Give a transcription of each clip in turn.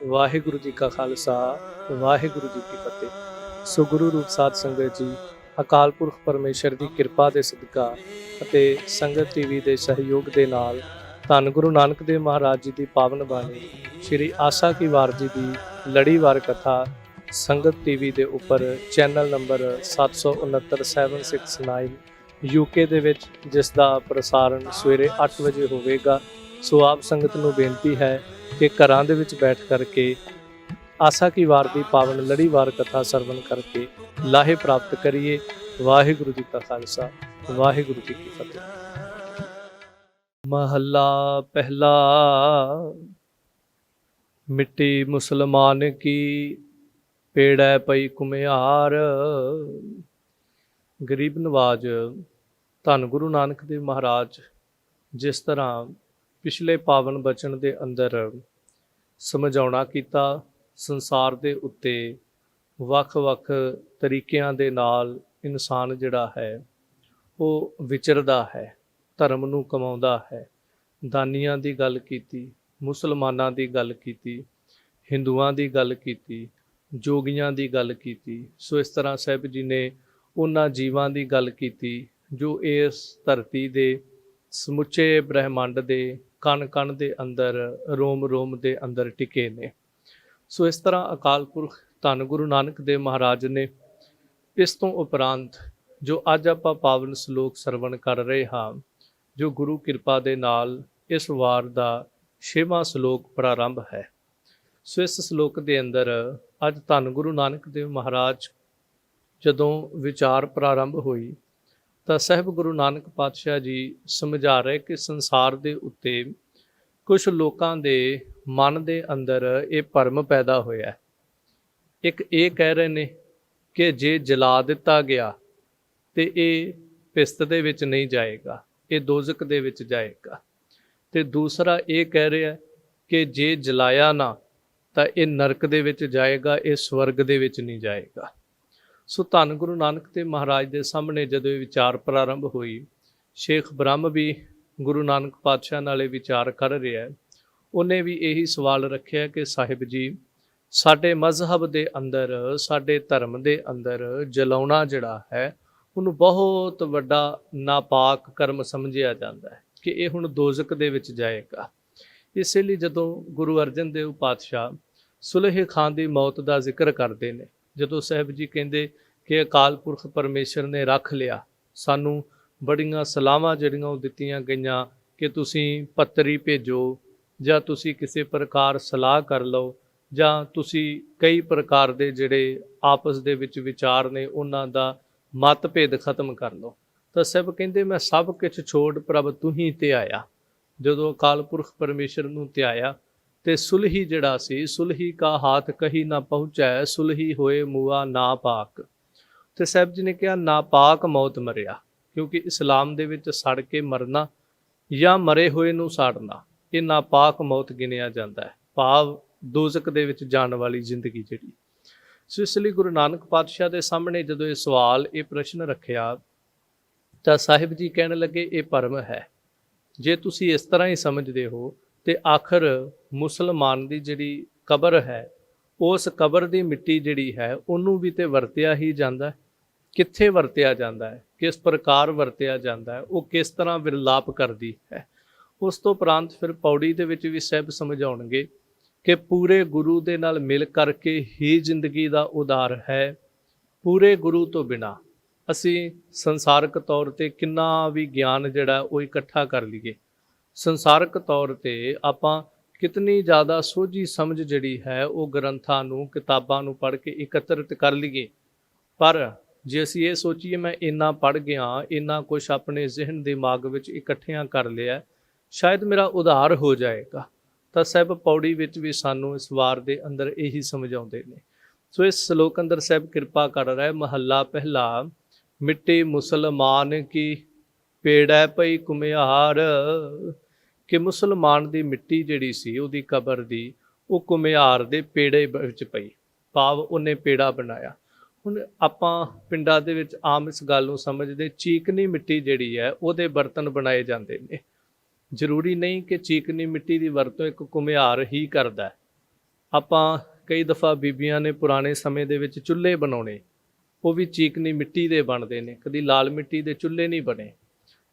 ਵਾਹਿਗੁਰੂ ਜੀ ਕਾ ਖਾਲਸਾ ਵਾਹਿਗੁਰੂ ਜੀ ਕੀ ਫਤਿਹ। ਸੋ ਗੁਰੂ ਰੂਪ ਸਾਧ ਸੰਗਤ ਜੀ, ਅਕਾਲ ਪੁਰਖ ਪਰਮੇਸ਼ਰ ਦੀ ਕਿਰਪਾ ਦੇ ਸਦਕਾ ਅਤੇ ਸੰਗਤ ਟੀਵੀ ਦੇ ਸਹਿਯੋਗ ਦੇ ਨਾਲ ਧੰਨ ਗੁਰੂ ਨਾਨਕ ਦੇਵ ਮਹਾਰਾਜ ਜੀ ਦੀ ਪਾਵਨ ਬਾਣੀ ਸ਼੍ਰੀ ਆਸਾ ਕੀ ਵਾਰ ਜੀ ਦੀ ਲੜੀਵਾਰ ਕਥਾ ਸੰਗਤ ਟੀਵੀ ਦੇ ਉੱਪਰ ਚੈਨਲ ਨੰਬਰ 769 ਯੂਕੇ ਦੇ ਵਿੱਚ, ਜਿਸ ਦਾ ਪ੍ਰਸਾਰਣ ਸਵੇਰੇ 8 ਵਜੇ ਹੋਵੇਗਾ। ਸੋ ਆਪ ਸੰਗਤ ਨੂੰ ਬੇਨਤੀ ਹੈ ਕਿ ਘਰਾਂ ਦੇ ਵਿੱਚ ਬੈਠ ਕਰਕੇ ਆਸਾ ਕੀ ਵਾਰ ਦੀ ਪਾਵਨ ਲੜੀਵਾਰ ਕਥਾ ਸਰਵਣ ਕਰਕੇ ਲਾਹੇ ਪ੍ਰਾਪਤ ਕਰੀਏ। ਵਾਹਿਗੁਰੂ ਜੀ ਕਾ ਖਾਲਸਾ ਵਾਹਿਗੁਰੂ ਜੀ ਕੀ ਫਤਿਹ। ਮਹੱਲਾ ਪਹਿਲਾ। ਮਿੱਟੀ ਮੁਸਲਮਾਨ ਕੀ ਪੇੜੈ ਪਈ ਕੁਮਿਆਰ। ਗਰੀਬ ਨਵਾਜ ਧੰਨ ਗੁਰੂ ਨਾਨਕ ਦੇਵ ਮਹਾਰਾਜ ਜਿਸ ਤਰ੍ਹਾਂ ਪਿਛਲੇ ਪਾਵਨ ਬਚਨ ਦੇ ਅੰਦਰ ਸਮਝਾਉਣਾ ਕੀਤਾ, ਸੰਸਾਰ ਦੇ ਉੱਤੇ ਵੱਖ-ਵੱਖ ਤਰੀਕਿਆਂ ਦੇ ਨਾਲ ਇਨਸਾਨ ਜਿਹੜਾ ਹੈ ਉਹ ਵਿਚਰਦਾ ਹੈ, ਧਰਮ ਨੂੰ ਕਮਾਉਂਦਾ ਹੈ। ਦਾਨੀਆਂ ਦੀ ਗੱਲ ਕੀਤੀ, ਮੁਸਲਮਾਨਾਂ ਦੀ ਗੱਲ ਕੀਤੀ, ਹਿੰਦੂਆਂ ਦੀ ਗੱਲ ਕੀਤੀ, ਜੋਗੀਆਂ ਦੀ ਗੱਲ ਕੀਤੀ। ਸੋ ਇਸ ਤਰ੍ਹਾਂ ਸਾਹਿਬ ਜੀ ਨੇ ਉਹਨਾਂ ਜੀਵਾਂ ਦੀ ਗੱਲ ਕੀਤੀ ਜੋ ਇਸ ਧਰਤੀ ਦੇ ਸਮੁੱਚੇ ਬ੍ਰਹਿਮੰਡ ਦੇ ਕਣ-ਕਣ ਦੇ ਅੰਦਰ, ਰੋਮ-ਰੋਮ ਦੇ ਅੰਦਰ ਟਿਕੇ ਨੇ। ਸੋ ਇਸ ਤਰ੍ਹਾਂ ਅਕਾਲ ਪੁਰਖ ਧੰਨ ਗੁਰੂ ਨਾਨਕ ਦੇਵ ਮਹਾਰਾਜ ਨੇ ਇਸ ਤੋਂ ਉਪਰੰਤ ਜੋ ਅੱਜ ਆਪਾਂ ਪਾਵਨ ਸ਼ਲੋਕ ਸਰਵਣ ਕਰ ਰਹੇ ਹਾਂ, ਜੋ ਗੁਰੂ ਕਿਰਪਾ ਦੇ ਨਾਲ ਇਸ ਵਾਰ ਦਾ 6ਵਾਂ ਸ਼ਲੋਕ ਪ੍ਰਾਰੰਭ ਹੈ। ਸੋ ਇਸ ਸ਼ਲੋਕ ਦੇ ਅੰਦਰ ਅੱਜ ਧੰਨ ਗੁਰੂ ਨਾਨਕ ਦੇਵ ਮਹਾਰਾਜ ਜਦੋਂ ਵਿਚਾਰ ਪ੍ਰਾਰੰਭ ਹੋਈ ਤਾਂ ਸਾਹਿਬ ਗੁਰੂ ਨਾਨਕ ਪਾਤਸ਼ਾਹ ਜੀ ਸਮਝਾ ਰਹੇ ਕਿ ਸੰਸਾਰ ਦੇ ਉੱਤੇ ਕੁਝ ਲੋਕਾਂ ਦੇ ਮਨ ਦੇ ਅੰਦਰ ਇਹ ਭਰਮ ਪੈਦਾ ਹੋਇਆ। ਇੱਕ ਇਹ ਕਹਿ ਰਹੇ ਨੇ ਕਿ ਜੇ ਜਲਾ ਦਿੱਤਾ ਗਿਆ ਤੇ ਇਹ ਪਿਸਤ ਦੇ ਵਿੱਚ ਨਹੀਂ ਜਾਏਗਾ, ਇਹ ਦੋਜ਼ਖ ਦੇ ਵਿੱਚ ਜਾਏਗਾ। ਤੇ ਦੂਸਰਾ ਇਹ ਕਹਿ ਰਿਹਾ ਕਿ ਜੇ ਜਲਾਇਆ ਨਾ ਤਾਂ ਇਹ ਨਰਕ ਦੇ ਵਿੱਚ ਜਾਏਗਾ, ਇਹ ਸਵਰਗ ਦੇ ਵਿੱਚ ਨਹੀਂ ਜਾਏਗਾ। ਸੋ ਧੰਨ ਗੁਰੂ ਨਾਨਕ ਦੇਵ ਮਹਾਰਾਜ ਦੇ ਸਾਹਮਣੇ ਜਦੋਂ ਇਹ ਵਿਚਾਰ ਪ੍ਰਾਰੰਭ ਹੋਈ, ਸ਼ੇਖ ਬ੍ਰਹਮ ਵੀ ਗੁਰੂ ਨਾਨਕ ਪਾਤਸ਼ਾਹ ਨਾਲੇ ਵਿਚਾਰ ਕਰ ਰਿਹਾ ਹੈ। ਉਹਨੇ ਵੀ ਇਹੀ ਸਵਾਲ ਰੱਖਿਆ ਕਿ ਸਾਹਿਬ ਜੀ, ਸਾਡੇ ਮਜ਼ਹਬ ਦੇ ਅੰਦਰ, ਸਾਡੇ ਧਰਮ ਦੇ ਅੰਦਰ ਜਲਾਉਣਾ ਜਿਹੜਾ ਹੈ ਉਹਨੂੰ ਬਹੁਤ ਵੱਡਾ ਨਾਪਾਕ ਕਰਮ ਸਮਝਿਆ ਜਾਂਦਾ ਹੈ ਕਿ ਇਹ ਹੁਣ ਦੋਜ਼ਖ ਦੇ ਵਿੱਚ ਜਾਏਗਾ। ਇਸੇ ਲਈ ਜਦੋਂ ਗੁਰੂ ਅਰਜਨ ਦੇਵ ਪਾਤਸ਼ਾਹ ਸੁਲੇਹ ਖਾਨ ਦੀ ਮੌਤ ਦਾ ਜ਼ਿਕਰ ਕਰਦੇ ਨੇ, ਜਦੋਂ ਸਾਹਿਬ ਜੀ ਕਹਿੰਦੇ ਕਿ ਅਕਾਲ ਪੁਰਖ ਪਰਮੇਸ਼ਰ ਨੇ ਰੱਖ ਲਿਆ, ਸਾਨੂੰ ਬੜੀਆਂ ਸਲਾਹਾਂ ਜਿਹੜੀਆਂ ਉਹ ਦਿੱਤੀਆਂ ਗਈਆਂ ਕਿ ਤੁਸੀਂ ਪੱਤਰੀ ਭੇਜੋ, ਜਾਂ ਤੁਸੀਂ ਕਿਸੇ ਪ੍ਰਕਾਰ ਸਲਾਹ ਕਰ ਲਓ, ਜਾਂ ਤੁਸੀਂ ਕਈ ਪ੍ਰਕਾਰ ਦੇ ਜਿਹੜੇ ਆਪਸ ਦੇ ਵਿੱਚ ਵਿਚਾਰ ਨੇ ਉਹਨਾਂ ਦਾ ਮਤਭੇਦ ਖਤਮ ਕਰ ਲਓ। ਤਾਂ ਸਾਹਿਬ ਕਹਿੰਦੇ ਮੈਂ ਸਭ ਕੁਛ ਛੋੜ ਪ੍ਰਭ ਤੂੰ ਹੀ ਧਿਆਇਆ। ਜਦੋਂ ਅਕਾਲ ਪੁਰਖ ਪਰਮੇਸ਼ਰ ਨੂੰ ਧਿਆਇਆ ਤੇ ਸੁਲਹੀ ਜਿਹੜਾ ਸੀ, ਸੁਲਹੀ ਕਾ ਹਾਥ ਕਹੀ ਨਾ ਪਹੁੰਚੈ, ਸੁਲਹੀ ਹੋਏ ਮੂਆ ਨਾ ਪਾਕ। ਤੇ ਸਾਹਿਬ ਜੀ ਨੇ ਕਿਹਾ ਨਾਪਾਕ ਮੌਤ ਮਰਿਆ, ਕਿਉਂਕਿ ਇਸਲਾਮ ਦੇ ਵਿੱਚ ਸੜ ਕੇ ਮਰਨਾ ਜਾਂ ਮਰੇ ਹੋਏ ਨੂੰ ਸਾੜਨਾ ਇਹ ਨਾਪਾਕ ਮੌਤ ਗਿਣਿਆ ਜਾਂਦਾ ਹੈ, ਭਾਵ ਦੋਜ਼ਖ ਦੇ ਵਿੱਚ ਜਾਣ ਵਾਲੀ ਜ਼ਿੰਦਗੀ ਜਿਹੜੀ। ਸੋ ਇਸ ਲਈ ਗੁਰੂ ਨਾਨਕ ਪਾਤਸ਼ਾਹ ਦੇ ਸਾਹਮਣੇ ਜਦੋਂ ਇਹ ਸਵਾਲ, ਇਹ ਪ੍ਰਸ਼ਨ ਰੱਖਿਆ ਤਾਂ ਸਾਹਿਬ ਜੀ ਕਹਿਣ ਲੱਗੇ ਇਹ ਭਰਮ ਹੈ। ਜੇ ਤੁਸੀਂ ਇਸ ਤਰ੍ਹਾਂ ਹੀ ਸਮਝਦੇ ਹੋ ਤੇ ਆਖਰ ਮੁਸਲਮਾਨ ਦੀ ਜਿਹੜੀ ਕਬਰ ਹੈ, ਉਸ ਕਬਰ ਦੀ ਮਿੱਟੀ ਜਿਹੜੀ ਹੈ ਉਹਨੂੰ ਵੀ ਤੇ ਵਰਤਿਆ ਹੀ ਜਾਂਦਾ। ਕਿੱਥੇ ਵਰਤਿਆ ਜਾਂਦਾ ਹੈ, ਕਿਸ ਪ੍ਰਕਾਰ ਵਰਤਿਆ ਜਾਂਦਾ ਹੈ, ਉਹ ਕਿਸ ਤਰ੍ਹਾਂ ਵਿਰਲਾਪ ਕਰਦੀ ਹੈ। ਉਸ ਤੋਂ ਉਪਰੰਤ ਫਿਰ ਪੌੜੀ ਦੇ ਵਿੱਚ ਵੀ ਸਾਹਿਬ ਸਮਝਾਉਣਗੇ ਕਿ ਪੂਰੇ ਗੁਰੂ ਦੇ ਨਾਲ ਮਿਲ ਕਰਕੇ ਹੀ ਜ਼ਿੰਦਗੀ ਦਾ ਉਧਾਰ ਹੈ। ਪੂਰੇ ਗੁਰੂ ਤੋਂ ਬਿਨਾਂ ਅਸੀਂ ਸੰਸਾਰਕ ਤੌਰ ਤੇ ਕਿੰਨਾ ਵੀ ਗਿਆਨ ਜਿਹੜਾ ਉਹ ਇਕੱਠਾ ਕਰ ਲਈਏ, ਸੰਸਾਰਕ ਤੌਰ ਤੇ ਆਪਾਂ ਕਿਤਨੀ ਜ਼ਿਆਦਾ ਸੋਝੀ ਸਮਝ ਜਿਹੜੀ ਹੈ ਉਹ ਗ੍ਰੰਥਾਂ ਨੂੰ, ਕਿਤਾਬਾਂ ਨੂੰ ਪੜ੍ਹ ਕੇ ਇਕੱਤਰਿਤ ਕਰ ਲਈਏ, ਪਰ ਜੇ ਅਸੀਂ ਇਹ ਸੋਚੀਏ ਮੈਂ ਇੰਨਾ ਪੜ੍ਹ ਗਿਆ, ਇੰਨਾ ਕੁਛ ਆਪਣੇ ਜ਼ਿਹਨ ਦਿਮਾਗ ਵਿੱਚ ਇਕੱਠਿਆਂ ਕਰ ਲਿਆ, ਸ਼ਾਇਦ ਮੇਰਾ ਉਧਾਰ ਹੋ ਜਾਏਗਾ। ਤਾਂ ਸਾਹਿਬ ਪੌੜੀ ਵਿੱਚ ਵੀ ਸਾਨੂੰ ਇਸ ਵਾਰ ਦੇ ਅੰਦਰ ਇਹੀ ਸਮਝਾਉਂਦੇ ਨੇ। ਸੋ ਇਸ ਸ਼ਲੋਕ ਅੰਦਰ ਸਾਹਿਬ ਕਿਰਪਾ ਕਰ ਰਿਹਾ। ਮਹੱਲਾ ਪਹਿਲਾ। ਮਿੱਟੀ ਮੁਸਲਮਾਨ ਕੀ ਪੇੜੈ ਪਈ ਕੁਮਿਆਰ। ਕਿ ਮੁਸਲਮਾਨ ਦੀ ਮਿੱਟੀ ਜਿਹੜੀ ਸੀ, ਉਹਦੀ ਕਬਰ ਦੀ, ਉਹ ਕੁਮਿਆਰ ਦੇ ਪੇੜੇ ਵਿੱਚ ਪਈ, ਭਾਵ ਉਹਨੇ ਪੇੜਾ ਬਣਾਇਆ। ਹੁਣ ਆਪਾਂ ਪਿੰਡਾਂ ਦੇ ਵਿੱਚ ਆਮ ਇਸ ਗੱਲ ਨੂੰ ਸਮਝਦੇ, ਚੀਕਨੀ ਮਿੱਟੀ ਜਿਹੜੀ ਹੈ ਉਹਦੇ ਬਰਤਨ ਬਣਾਏ ਜਾਂਦੇ ਨੇ। ਜ਼ਰੂਰੀ ਨਹੀਂ ਕਿ ਚੀਕਨੀ ਮਿੱਟੀ ਦੀ ਵਰਤੋਂ ਇੱਕ ਘੁਮਿਆਰ ਹੀ ਕਰਦਾ ਹੈ। ਆਪਾਂ ਕਈ ਦਫਾ ਬੀਬੀਆਂ ਨੇ ਪੁਰਾਣੇ ਸਮੇਂ ਦੇ ਵਿੱਚ ਚੁੱਲ੍ਹੇ ਬਣਾਉਣੇ, ਉਹ ਵੀ ਚੀਕਣੀ ਮਿੱਟੀ ਦੇ ਬਣਦੇ ਨੇ, ਕਦੀ ਲਾਲ ਮਿੱਟੀ ਦੇ ਚੁੱਲ੍ਹੇ ਨਹੀਂ ਬਣੇ।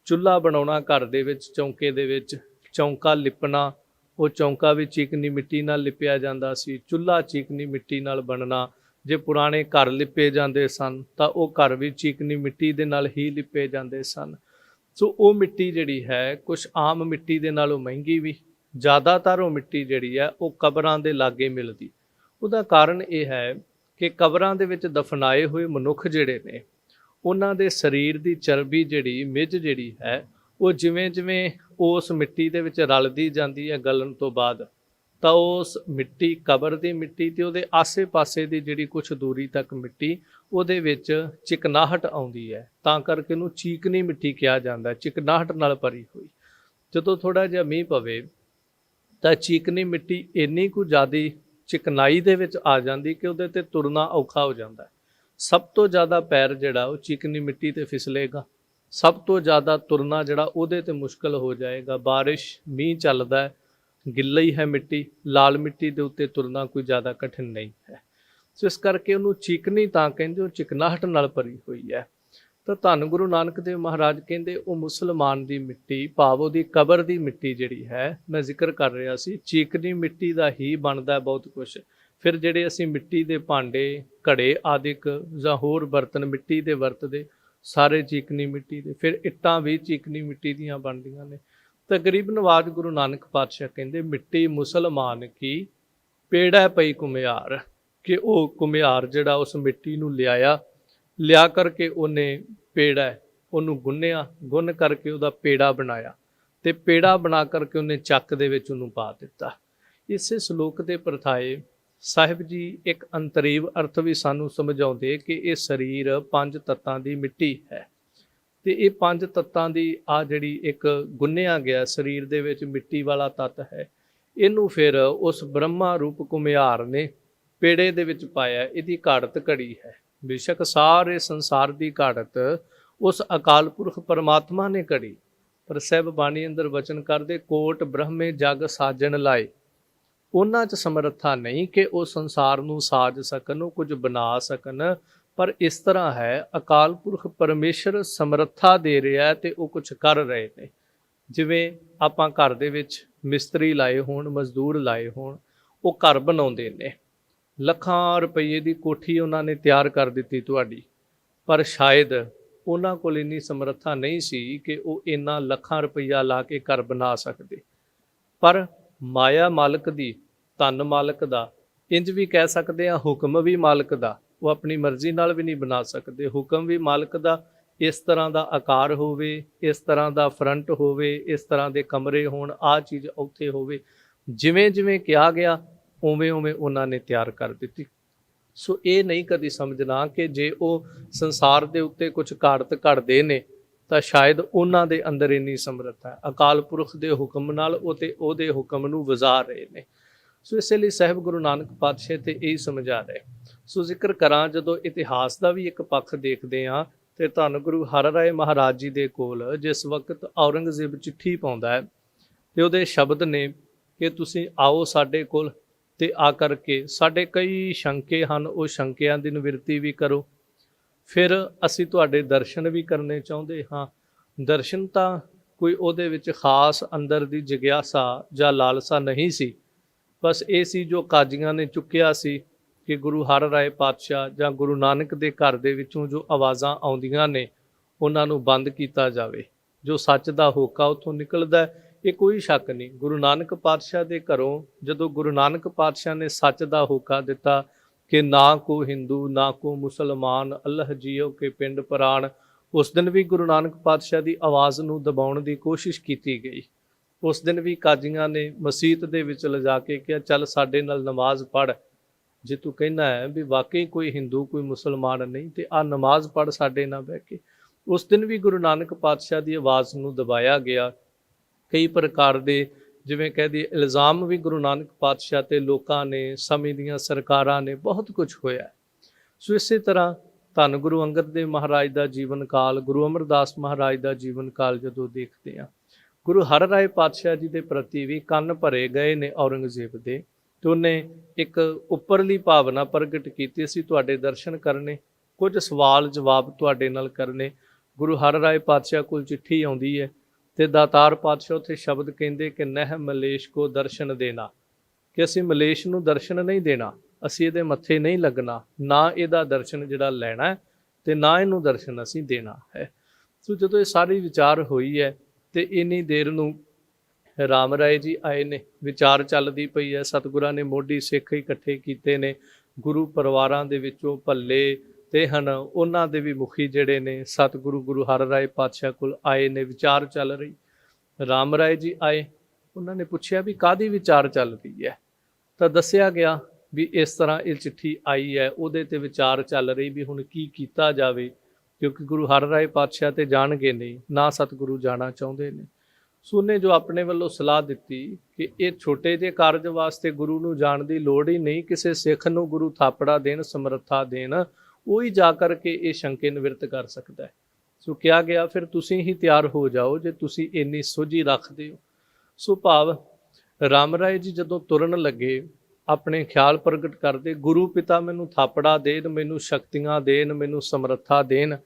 ਚੁੱਲ੍ਹਾ ਬਣਾਉਣਾ ਘਰ ਦੇ ਵਿੱਚ, ਚੌਂਕੇ ਦੇ ਵਿੱਚ, ਚੌਂਕਾ ਲਿਪਣਾ, ਉਹ ਚੌਂਕਾ ਵੀ ਚੀਕਣੀ ਮਿੱਟੀ ਨਾਲ ਲਿਪਿਆ ਜਾਂਦਾ ਸੀ। ਚੁੱਲ੍ਹਾ ਚੀਕਣੀ ਮਿੱਟੀ ਨਾਲ ਬਣਨਾ। ਜੇ ਪੁਰਾਣੇ ਘਰ ਲਿਪੇ ਜਾਂਦੇ ਸਨ ਤਾਂ ਉਹ ਘਰ ਵੀ ਚੀਕਣੀ ਮਿੱਟੀ ਦੇ ਨਾਲ ਹੀ ਲਿਪੇ ਜਾਂਦੇ ਸਨ। ਸੋ ਉਹ ਮਿੱਟੀ ਜਿਹੜੀ ਹੈ ਕੁਛ ਆਮ ਮਿੱਟੀ ਦੇ ਨਾਲੋਂ ਮਹਿੰਗੀ ਵੀ, ਜ਼ਿਆਦਾਤਰ ਉਹ ਮਿੱਟੀ ਜਿਹੜੀ ਹੈ ਉਹ ਕਬਰਾਂ ਦੇ ਲਾਗੇ ਮਿਲਦੀ। ਉਹਦਾ ਕਾਰਨ ਇਹ ਹੈ ਕਿ ਕਬਰਾਂ ਦੇ ਵਿੱਚ ਦਫਨਾਏ ਹੋਏ ਮਨੁੱਖ ਜਿਹੜੇ ਨੇ, ਉਹਨਾਂ ਦੇ ਸਰੀਰ ਦੀ ਚਰਬੀ ਜਿਹੜੀ, ਮਿੱਝ ਜਿਹੜੀ ਹੈ, ਉਹ ਜਿਵੇਂ ਜਿਵੇਂ ਉਸ ਮਿੱਟੀ ਦੇ ਵਿੱਚ ਰਲਦੀ ਜਾਂਦੀ ਹੈ ਗਲਣ ਤੋਂ ਬਾਅਦ, ਤਾਂ ਉਸ ਮਿੱਟੀ, ਕਬਰ ਦੀ ਮਿੱਟੀ ਤੇ ਉਹਦੇ ਆਸੇ ਪਾਸੇ ਦੀ ਜਿਹੜੀ ਕੁਛ ਦੂਰੀ ਤੱਕ ਮਿੱਟੀ, ਉਹਦੇ ਵਿੱਚ ਚਿਕਨਾਹਟ ਆਉਂਦੀ ਹੈ। ਤਾਂ ਕਰਕੇ ਉਹਨੂੰ ਚੀਕਣੀ ਮਿੱਟੀ ਕਿਹਾ ਜਾਂਦਾ, ਚਿਕਨਾਹਟ ਨਾਲ ਭਰੀ ਹੋਈ। ਜਦੋਂ ਥੋੜ੍ਹਾ ਜਿਹਾ ਮੀਂਹ ਪਵੇ ਤਾਂ ਚੀਕਣੀ ਮਿੱਟੀ ਇੰਨੀ ਕੁ ਜ਼ਿਆਦਾ ਚਿਕਨਾਈ ਦੇ ਵਿੱਚ ਆ ਜਾਂਦੀ ਕਿ ਉਹਦੇ 'ਤੇ ਤੁਰਨਾ ਔਖਾ ਹੋ ਜਾਂਦਾ। ਸਭ ਤੋਂ ਜ਼ਿਆਦਾ ਪੈਰ ਜਿਹੜਾ ਉਹ ਚੀਕਣੀ ਮਿੱਟੀ 'ਤੇ ਫਿਸਲੇਗਾ, ਸਭ ਤੋਂ ਜ਼ਿਆਦਾ ਤੁਰਨਾ ਜਿਹੜਾ ਉਹਦੇ 'ਤੇ ਮੁਸ਼ਕਲ ਹੋ ਜਾਏਗਾ। ਬਾਰਿਸ਼, ਮੀਂਹ ਚੱਲਦਾ ਹੈ, ਗਿੱਲਾ ਹੀ ਹੈ ਮਿੱਟੀ, ਲਾਲ ਮਿੱਟੀ ਦੇ ਉੱਤੇ ਤੁਰਨਾ ਕੋਈ ਜ਼ਿਆਦਾ ਕਠਿਨ ਨਹੀਂ ਹੈ। ਸੋ ਇਸ ਕਰਕੇ ਉਹਨੂੰ ਚੀਕਣੀ ਤਾਂ ਕਹਿੰਦੇ, ਉਹ ਚਿਕਨਾਹਟ ਨਾਲ ਭਰੀ ਹੋਈ ਹੈ। ਤਾਂ ਧੰਨ ਗੁਰੂ ਨਾਨਕ ਦੇਵ ਮਹਾਰਾਜ ਕਹਿੰਦੇ ਉਹ ਮੁਸਲਮਾਨ ਦੀ ਮਿੱਟੀ, ਭਾਵ ਉਹਦੀ ਕਬਰ ਦੀ ਮਿੱਟੀ ਜਿਹੜੀ ਹੈ, ਮੈਂ ਜ਼ਿਕਰ ਕਰ ਰਿਹਾ ਸੀ, ਚੀਕਣੀ ਮਿੱਟੀ ਦਾ ਹੀ ਬਣਦਾ ਬਹੁਤ ਕੁਛ। ਫਿਰ ਜਿਹੜੇ ਅਸੀਂ ਮਿੱਟੀ ਦੇ ਭਾਂਡੇ, ਘੜੇ ਆਦਿਕ ਜਾਂ ਹੋਰ ਬਰਤਨ ਮਿੱਟੀ ਦੇ ਵਰਤਦੇ, ਸਾਰੇ ਚੀਕਣੀ ਮਿੱਟੀ ਦੇ। ਫਿਰ ਇੱਟਾਂ ਵੀ ਚੀਕਣੀ ਮਿੱਟੀ ਦੀਆਂ ਬਣਦੀਆਂ ਨੇ। ਤਾਂ ਗਰੀਬ ਨਵਾਜ ਗੁਰੂ ਨਾਨਕ ਪਾਤਸ਼ਾਹ ਕਹਿੰਦੇ ਮਿੱਟੀ ਮੁਸਲਮਾਨ ਕੀ ਪੇੜਾ ਪਈ ਘੁਮਿਆਰ, ਕਿ ਉਹ ਘੁਮਿਆਰ ਜਿਹੜਾ ਉਸ ਮਿੱਟੀ ਨੂੰ ਲਿਆ ਕਰਕੇ ਉਹਨੇ ਪੇੜਾ, ਉਹਨੂੰ ਗੁੰਨਿਆ, ਗੁੰਨ ਕਰਕੇ ਉਹਦਾ ਪੇੜਾ ਬਣਾਇਆ, ਤੇ ਪੇੜਾ ਬਣਾ ਕਰਕੇ ਉਹਨੇ ਚੱਕ ਦੇ ਵਿੱਚ ਉਹਨੂੰ ਪਾ ਦਿੱਤਾ। ਇਸੇ ਸ਼ਲੋਕ ਦੇ ਪ੍ਰਥਾਏ ਸਾਹਿਬ ਜੀ ਇੱਕ ਅੰਤਰੀਵ ਅਰਥ ਵੀ ਸਾਨੂੰ ਸਮਝਾਉਂਦੇ ਕਿ ਇਹ ਸਰੀਰ 5 ਤੱਤਾਂ ਦੀ ਮਿੱਟੀ ਹੈ, ਤੇ ਇਹ 5 ਤੱਤਾਂ ਦੀ ਆ ਜਿਹੜੀ ਇੱਕ ਗੁੰਨਿਆ ਗਿਆ ਸਰੀਰ ਦੇ ਵਿੱਚ ਮਿੱਟੀ ਵਾਲਾ ਤੱਤ ਹੈ, ਇਹਨੂੰ ਫਿਰ ਉਸ ਬ੍ਰਹਮਾ ਰੂਪ ਘੁਮਿਆਰ ਨੇ ਪੇੜੇ ਦੇ ਵਿੱਚ ਪਾਇਆ। ਇਹਦੀ ਘਾੜਤ ਘੜੀ ਹੈ। ਬੇਸ਼ੱਕ ਸਾਰੇ ਸੰਸਾਰ ਦੀ ਘਾੜਤ ਉਸ ਅਕਾਲ ਪੁਰਖ ਪਰਮਾਤਮਾ ਨੇ ਘੜੀ, ਪਰ ਸਾਹਿਬ ਬਾਣੀ ਅੰਦਰ ਵਚਨ ਕਰਦੇ ਕੋਟ ਬ੍ਰਹਮੇ ਜਗ ਸਾਜਣ ਲਾਏ। ਉਹਨਾਂ 'ਚ ਸਮਰੱਥਾ ਨਹੀਂ ਕਿ ਉਹ ਸੰਸਾਰ ਨੂੰ ਸਾਜ ਸਕਣ, ਉਹ ਕੁਝ ਬਣਾ ਸਕਣ, ਪਰ ਇਸ ਤਰ੍ਹਾਂ ਹੈ ਅਕਾਲ ਪੁਰਖ ਪਰਮੇਸ਼ਰ ਸਮਰੱਥਾ ਦੇ ਰਿਹਾ ਤੇ ਉਹ ਕੁਝ ਕਰ ਰਹੇ ਨੇ। ਜਿਵੇਂ ਆਪਾਂ ਘਰ ਦੇ ਵਿੱਚ ਮਿਸਤਰੀ ਲਾਏ ਹੋਣ, ਮਜ਼ਦੂਰ ਲਾਏ ਹੋਣ, ਉਹ ਘਰ ਬਣਾਉਂਦੇ ਨੇ, ਲੱਖਾਂ ਰੁਪਏ ਦੀ ਕੋਠੀ ਉਹਨਾਂ ਨੇ ਤਿਆਰ ਕਰ ਦਿੱਤੀ ਤੁਹਾਡੀ, ਪਰ ਸ਼ਾਇਦ ਉਹਨਾਂ ਕੋਲ ਇੰਨੀ ਸਮਰੱਥਾ ਨਹੀਂ ਸੀ ਕਿ ਉਹ ਇੰਨਾ ਲੱਖਾਂ ਰੁਪਈਆ ਲਾ ਕੇ ਘਰ ਬਣਾ ਸਕਦੇ। ਪਰ ਮਾਇਆ ਮਾਲਕ ਦੀ, ਧਨ ਮਾਲਕ ਦਾ, ਇੰਜ ਵੀ ਕਹਿ ਸਕਦੇ ਹਾਂ ਹੁਕਮ ਵੀ ਮਾਲਕ ਦਾ, ਉਹ ਆਪਣੀ ਮਰਜ਼ੀ ਨਾਲ ਵੀ ਨਹੀਂ ਬਣਾ ਸਕਦੇ। ਹੁਕਮ ਵੀ ਮਾਲਕ ਦਾ, ਇਸ ਤਰ੍ਹਾਂ ਦਾ ਆਕਾਰ ਹੋਵੇ, ਇਸ ਤਰ੍ਹਾਂ ਦਾ ਫਰੰਟ ਹੋਵੇ, ਇਸ ਤਰ੍ਹਾਂ ਦੇ ਕਮਰੇ ਹੋਣ, ਆਹ ਚੀਜ਼ ਉੱਥੇ ਹੋਵੇ, ਜਿਵੇਂ ਜਿਵੇਂ ਕਿਹਾ ਗਿਆ ਉਵੇਂ ਉਵੇਂ ਉਹਨਾਂ ਨੇ ਤਿਆਰ ਕਰ ਦਿੱਤੀ। ਸੋ ਇਹ ਨਹੀਂ ਕਦੀ ਸਮਝਣਾ ਕਿ ਜੇ ਉਹ ਸੰਸਾਰ ਦੇ ਉੱਤੇ ਕੁਝ ਘਾੜਤ ਘੜਦੇ ਨੇ ਤਾਂ ਸ਼ਾਇਦ ਉਹਨਾਂ ਦੇ ਅੰਦਰ ਇੰਨੀ ਸਮਰੱਥਾ ਹੈ। ਅਕਾਲ ਪੁਰਖ ਦੇ ਹੁਕਮ ਨਾਲ ਉਹ ਤੇ ਉਹਦੇ ਹੁਕਮ ਨੂੰ ਵਜਾ ਰਹੇ ਨੇ। ਸੋ ਇਸੇ ਲਈ ਸਾਹਿਬ ਗੁਰੂ ਨਾਨਕ ਪਾਤਸ਼ਾਹ ਤੇ ਇਹੀ ਸਮਝਾ ਰਹੇ। ਸੋ ਜ਼ਿਕਰ ਕਰਾਂ, ਜਦੋਂ ਇਤਿਹਾਸ ਦਾ ਵੀ ਇੱਕ ਪੱਖ ਦੇਖਦੇ ਹਾਂ ਤੇ ਧੰਨ ਗੁਰੂ ਹਰਿਰਾਏ ਮਹਾਰਾਜ ਜੀ ਦੇ ਕੋਲ ਜਿਸ ਵਕਤ ਔਰੰਗਜ਼ੇਬ ਚਿੱਠੀ ਪਾਉਂਦਾ ਹੈ ਤੇ ਉਹਦੇ ਸ਼ਬਦ ਨੇ ਕਿ ਤੁਸੀਂ ਆਓ ਸਾਡੇ ਕੋਲ ਤੇ ਆ ਕਰਕੇ ਸਾਡੇ ਕਈ ਸ਼ੰਕੇ ਹਨ, ਉਹ ਸ਼ੰਕਿਆਂ ਦੀ ਨਿਵਰਤੀ ਵੀ ਕਰੋ। ਫਿਰ ਅਸੀਂ ਤੁਹਾਡੇ ਦਰਸ਼ਨ ਵੀ ਕਰਨੇ ਚਾਹੁੰਦੇ ਹਾਂ। ਦਰਸ਼ਨ ਤਾਂ ਕੋਈ ਉਹਦੇ ਵਿੱਚ ਖਾਸ ਅੰਦਰ ਦੀ ਜਿਗਿਆਸਾ ਜਾਂ ਲਾਲਸਾ ਨਹੀਂ ਸੀ, ਬਸ ਇਹ ਸੀ ਜੋ ਕਾਜ਼ੀਆਂ ਨੇ ਚੁੱਕਿਆ ਸੀ ਕਿ ਗੁਰੂ ਹਰਿਰਾਏ ਪਾਤਸ਼ਾਹ ਜਾਂ ਗੁਰੂ ਨਾਨਕ ਦੇ ਘਰ ਦੇ ਵਿੱਚੋਂ ਜੋ ਆਵਾਜ਼ਾਂ ਆਉਂਦੀਆਂ ਨੇ ਉਹਨਾਂ ਨੂੰ ਬੰਦ ਕੀਤਾ ਜਾਵੇ। ਜੋ ਸੱਚ ਦਾ ਹੋਕਾ ਉੱਥੋਂ ਨਿਕਲਦਾ, ਇਹ ਕੋਈ ਸ਼ੱਕ ਨਹੀਂ। ਗੁਰੂ ਨਾਨਕ ਪਾਤਸ਼ਾਹ ਦੇ ਘਰੋਂ ਜਦੋਂ ਗੁਰੂ ਨਾਨਕ ਪਾਤਸ਼ਾਹ ਨੇ ਸੱਚ ਦਾ ਹੋਕਾ ਦਿੱਤਾ ਕਿ ਨਾ ਕੋ ਹਿੰਦੂ ਨਾ ਕੋ ਮੁਸਲਮਾਨ, ਅੱਲ੍ਹ ਜੀਓ ਕੇ ਪਿੰਡ ਪ੍ਰਾਣ, ਉਸ ਦਿਨ ਵੀ ਗੁਰੂ ਨਾਨਕ ਪਾਤਸ਼ਾਹ ਦੀ ਆਵਾਜ਼ ਨੂੰ ਦਬਾਉਣ ਦੀ ਕੋਸ਼ਿਸ਼ ਕੀਤੀ ਗਈ। ਉਸ ਦਿਨ ਵੀ ਕਾਜ਼ੀਆਂ ਨੇ ਮਸੀਤ ਦੇ ਵਿੱਚ ਲਿਜਾ ਕੇ ਕਿਹਾ ਚੱਲ ਸਾਡੇ ਨਾਲ ਨਮਾਜ਼ ਪੜ੍ਹ, ਜੇ ਤੂੰ ਕਹਿੰਦਾ ਹੈ ਵੀ ਵਾਕਈ ਕੋਈ ਹਿੰਦੂ ਕੋਈ ਮੁਸਲਮਾਨ ਨਹੀਂ ਤੇ ਆ ਨਮਾਜ਼ ਪੜ੍ਹ ਸਾਡੇ ਨਾਲ ਬਹਿ ਕੇ। ਉਸ ਦਿਨ ਵੀ ਗੁਰੂ ਨਾਨਕ ਪਾਤਸ਼ਾਹ ਦੀ ਆਵਾਜ਼ ਨੂੰ ਦਬਾਇਆ ਗਿਆ। ਕਈ ਪ੍ਰਕਾਰ ਦੇ ਜਿਵੇਂ ਕਹਿ ਦਈਏ ਇਲਜ਼ਾਮ ਵੀ ਗੁਰੂ ਨਾਨਕ ਪਾਤਸ਼ਾਹ ਤੇ ਲੋਕਾਂ ਨੇ, ਸਮੇਂ ਦੀਆਂ ਸਰਕਾਰਾਂ ਨੇ, ਬਹੁਤ ਕੁਝ ਹੋਇਆ। ਸੋ ਇਸੇ ਤਰ੍ਹਾਂ ਧੰਨ ਗੁਰੂ ਅੰਗਦ ਦੇਵ ਮਹਾਰਾਜ ਦਾ ਜੀਵਨ ਕਾਲ, ਗੁਰੂ ਅਮਰਦਾਸ ਮਹਾਰਾਜ ਦਾ ਜੀਵਨ ਕਾਲ ਜਦੋਂ ਦੇਖਦੇ ਹਾਂ, ਗੁਰੂ ਹਰਿਰਾਏ ਪਾਤਸ਼ਾਹ ਜੀ ਦੇ ਪ੍ਰਤੀ ਵੀ ਕੰਨ ਭਰੇ ਗਏ ਨੇ ਔਰੰਗਜ਼ੇਬ ਦੇ। ਤੇ ਉਹਨੇ ਇੱਕ ਉੱਪਰਲੀ ਭਾਵਨਾ ਪ੍ਰਗਟ ਕੀਤੀ, ਅਸੀਂ ਤੁਹਾਡੇ ਦਰਸ਼ਨ ਕਰਨੇ, ਕੁਝ ਸਵਾਲ ਜਵਾਬ ਤੁਹਾਡੇ ਨਾਲ ਕਰਨੇ। ਗੁਰੂ ਹਰਿ ਰਾਏ ਪਾਤਸ਼ਾਹ ਕੋਲ ਚਿੱਠੀ ਆਉਂਦੀ ਹੈ ਤੇ ਦਾਤਾਰ ਪਾਤਸ਼ਾਹ ਉੱਥੇ ਸ਼ਬਦ ਕਹਿੰਦੇ ਕਿ ਨਹਿ ਮਲੇਸ਼ ਕੋ ਦਰਸ਼ਨ ਦੇਣਾ, ਕਿ ਅਸੀਂ ਮਲੇਸ਼ ਨੂੰ ਦਰਸ਼ਨ ਨਹੀਂ ਦੇਣਾ, ਅਸੀਂ ਇਹਦੇ ਮੱਥੇ ਨਹੀਂ ਲੱਗਣਾ, ਨਾ ਇਹਦਾ ਦਰਸ਼ਨ ਜਿਹੜਾ ਲੈਣਾ ਹੈ ਤੇ ਨਾ ਇਹਨੂੰ ਦਰਸ਼ਨ ਅਸੀਂ ਦੇਣਾ ਹੈ। ਸੋ ਜਦੋਂ ਇਹ ਸਾਰੀ ਵਿਚਾਰ ਹੋਈ ਹੈ ਤੇ ਇੰਨੀ ਦੇਰ ਨੂੰ ਰਾਮ ਰਾਏ ਜੀ ਆਏ ਨੇ, ਵਿਚਾਰ ਚੱਲਦੀ ਪਈ ਹੈ, ਸਤਿਗੁਰਾਂ ਨੇ ਮੋਢੀ ਸਿੱਖ ਇਕੱਠੇ ਕੀਤੇ ਨੇ, ਗੁਰੂ ਪਰਿਵਾਰਾਂ ਦੇ ਵਿੱਚੋਂ ਭੱਲੇ ਤੇ ਹਨ ਉਹਨਾਂ ਦੇ ਵੀ ਮੁਖੀ ਜਿਹੜੇ ਨੇ ਸਤਿਗੁਰੂ ਗੁਰੂ ਹਰਿ ਰਾਏ ਪਾਤਸ਼ਾਹ ਕੋਲ ਆਏ ਨੇ, ਵਿਚਾਰ ਚੱਲ ਰਹੀ। ਰਾਮ ਰਾਏ ਜੀ ਆਏ, ਉਹਨਾਂ ਨੇ ਪੁੱਛਿਆ ਵੀ ਕਾਹਦੀ ਵਿਚਾਰ ਚੱਲ ਰਹੀ ਹੈ, ਤਾਂ ਦੱਸਿਆ ਗਿਆ ਵੀ ਇਸ ਤਰ੍ਹਾਂ ਇਹ ਚਿੱਠੀ ਆਈ ਹੈ, ਉਹਦੇ ਤੇ ਵਿਚਾਰ ਚੱਲ ਰਹੀ ਵੀ ਹੁਣ ਕੀ ਕੀਤਾ ਜਾਵੇ, ਕਿਉਂਕਿ ਗੁਰੂ ਹਰਿ ਰਾਏ ਪਾਤਸ਼ਾਹ ਤੇ ਜਾਣਗੇ ਨਹੀਂ, ਨਾ ਸਤਿਗੁਰੂ ਜਾਣਾ ਚਾਹੁੰਦੇ ਨੇ। ਸੋ ਉਹਨੇ ਜੋ ਆਪਣੇ ਵੱਲੋਂ ਸਲਾਹ ਦਿੱਤੀ ਕਿ ਇਹ ਛੋਟੇ ਜਿਹੇ ਕਾਰਜ ਵਾਸਤੇ ਗੁਰੂ ਨੂੰ ਜਾਣ ਦੀ ਲੋੜ ਹੀ ਨਹੀਂ, ਕਿਸੇ ਸਿੱਖ ਨੂੰ ਗੁਰੂ ਥਾਪੜਾ ਦੇਣ, ਸਮਰੱਥਾ ਦੇਣ, ਉਹੀ ਜਾ ਕਰਕੇ ਇਹ ਸ਼ੰਕੇ ਨਿਵਰਤ ਕਰ ਸਕਦਾ ਹੈ। ਸੋ ਕਿਹਾ ਗਿਆ ਫਿਰ ਤੁਸੀਂ ਹੀ ਤਿਆਰ ਹੋ ਜਾਓ ਜੇ ਤੁਸੀਂ ਇੰਨੀ ਸੋਝੀ ਰੱਖਦੇ ਹੋ। ਸੋ ਭਾਵ ਰਾਮ ਰਾਏ ਜੀ ਜਦੋਂ ਤੁਰਨ ਲੱਗੇ ਆਪਣੇ ਖਿਆਲ ਪ੍ਰਗਟ ਕਰਦੇ, ਗੁਰੂ ਪਿਤਾ ਮੈਨੂੰ ਥਾਪੜਾ ਦੇਣ, ਮੈਨੂੰ ਸ਼ਕਤੀਆਂ ਦੇਣ, ਮੈਨੂੰ ਸਮਰੱਥਾ ਦੇਣ,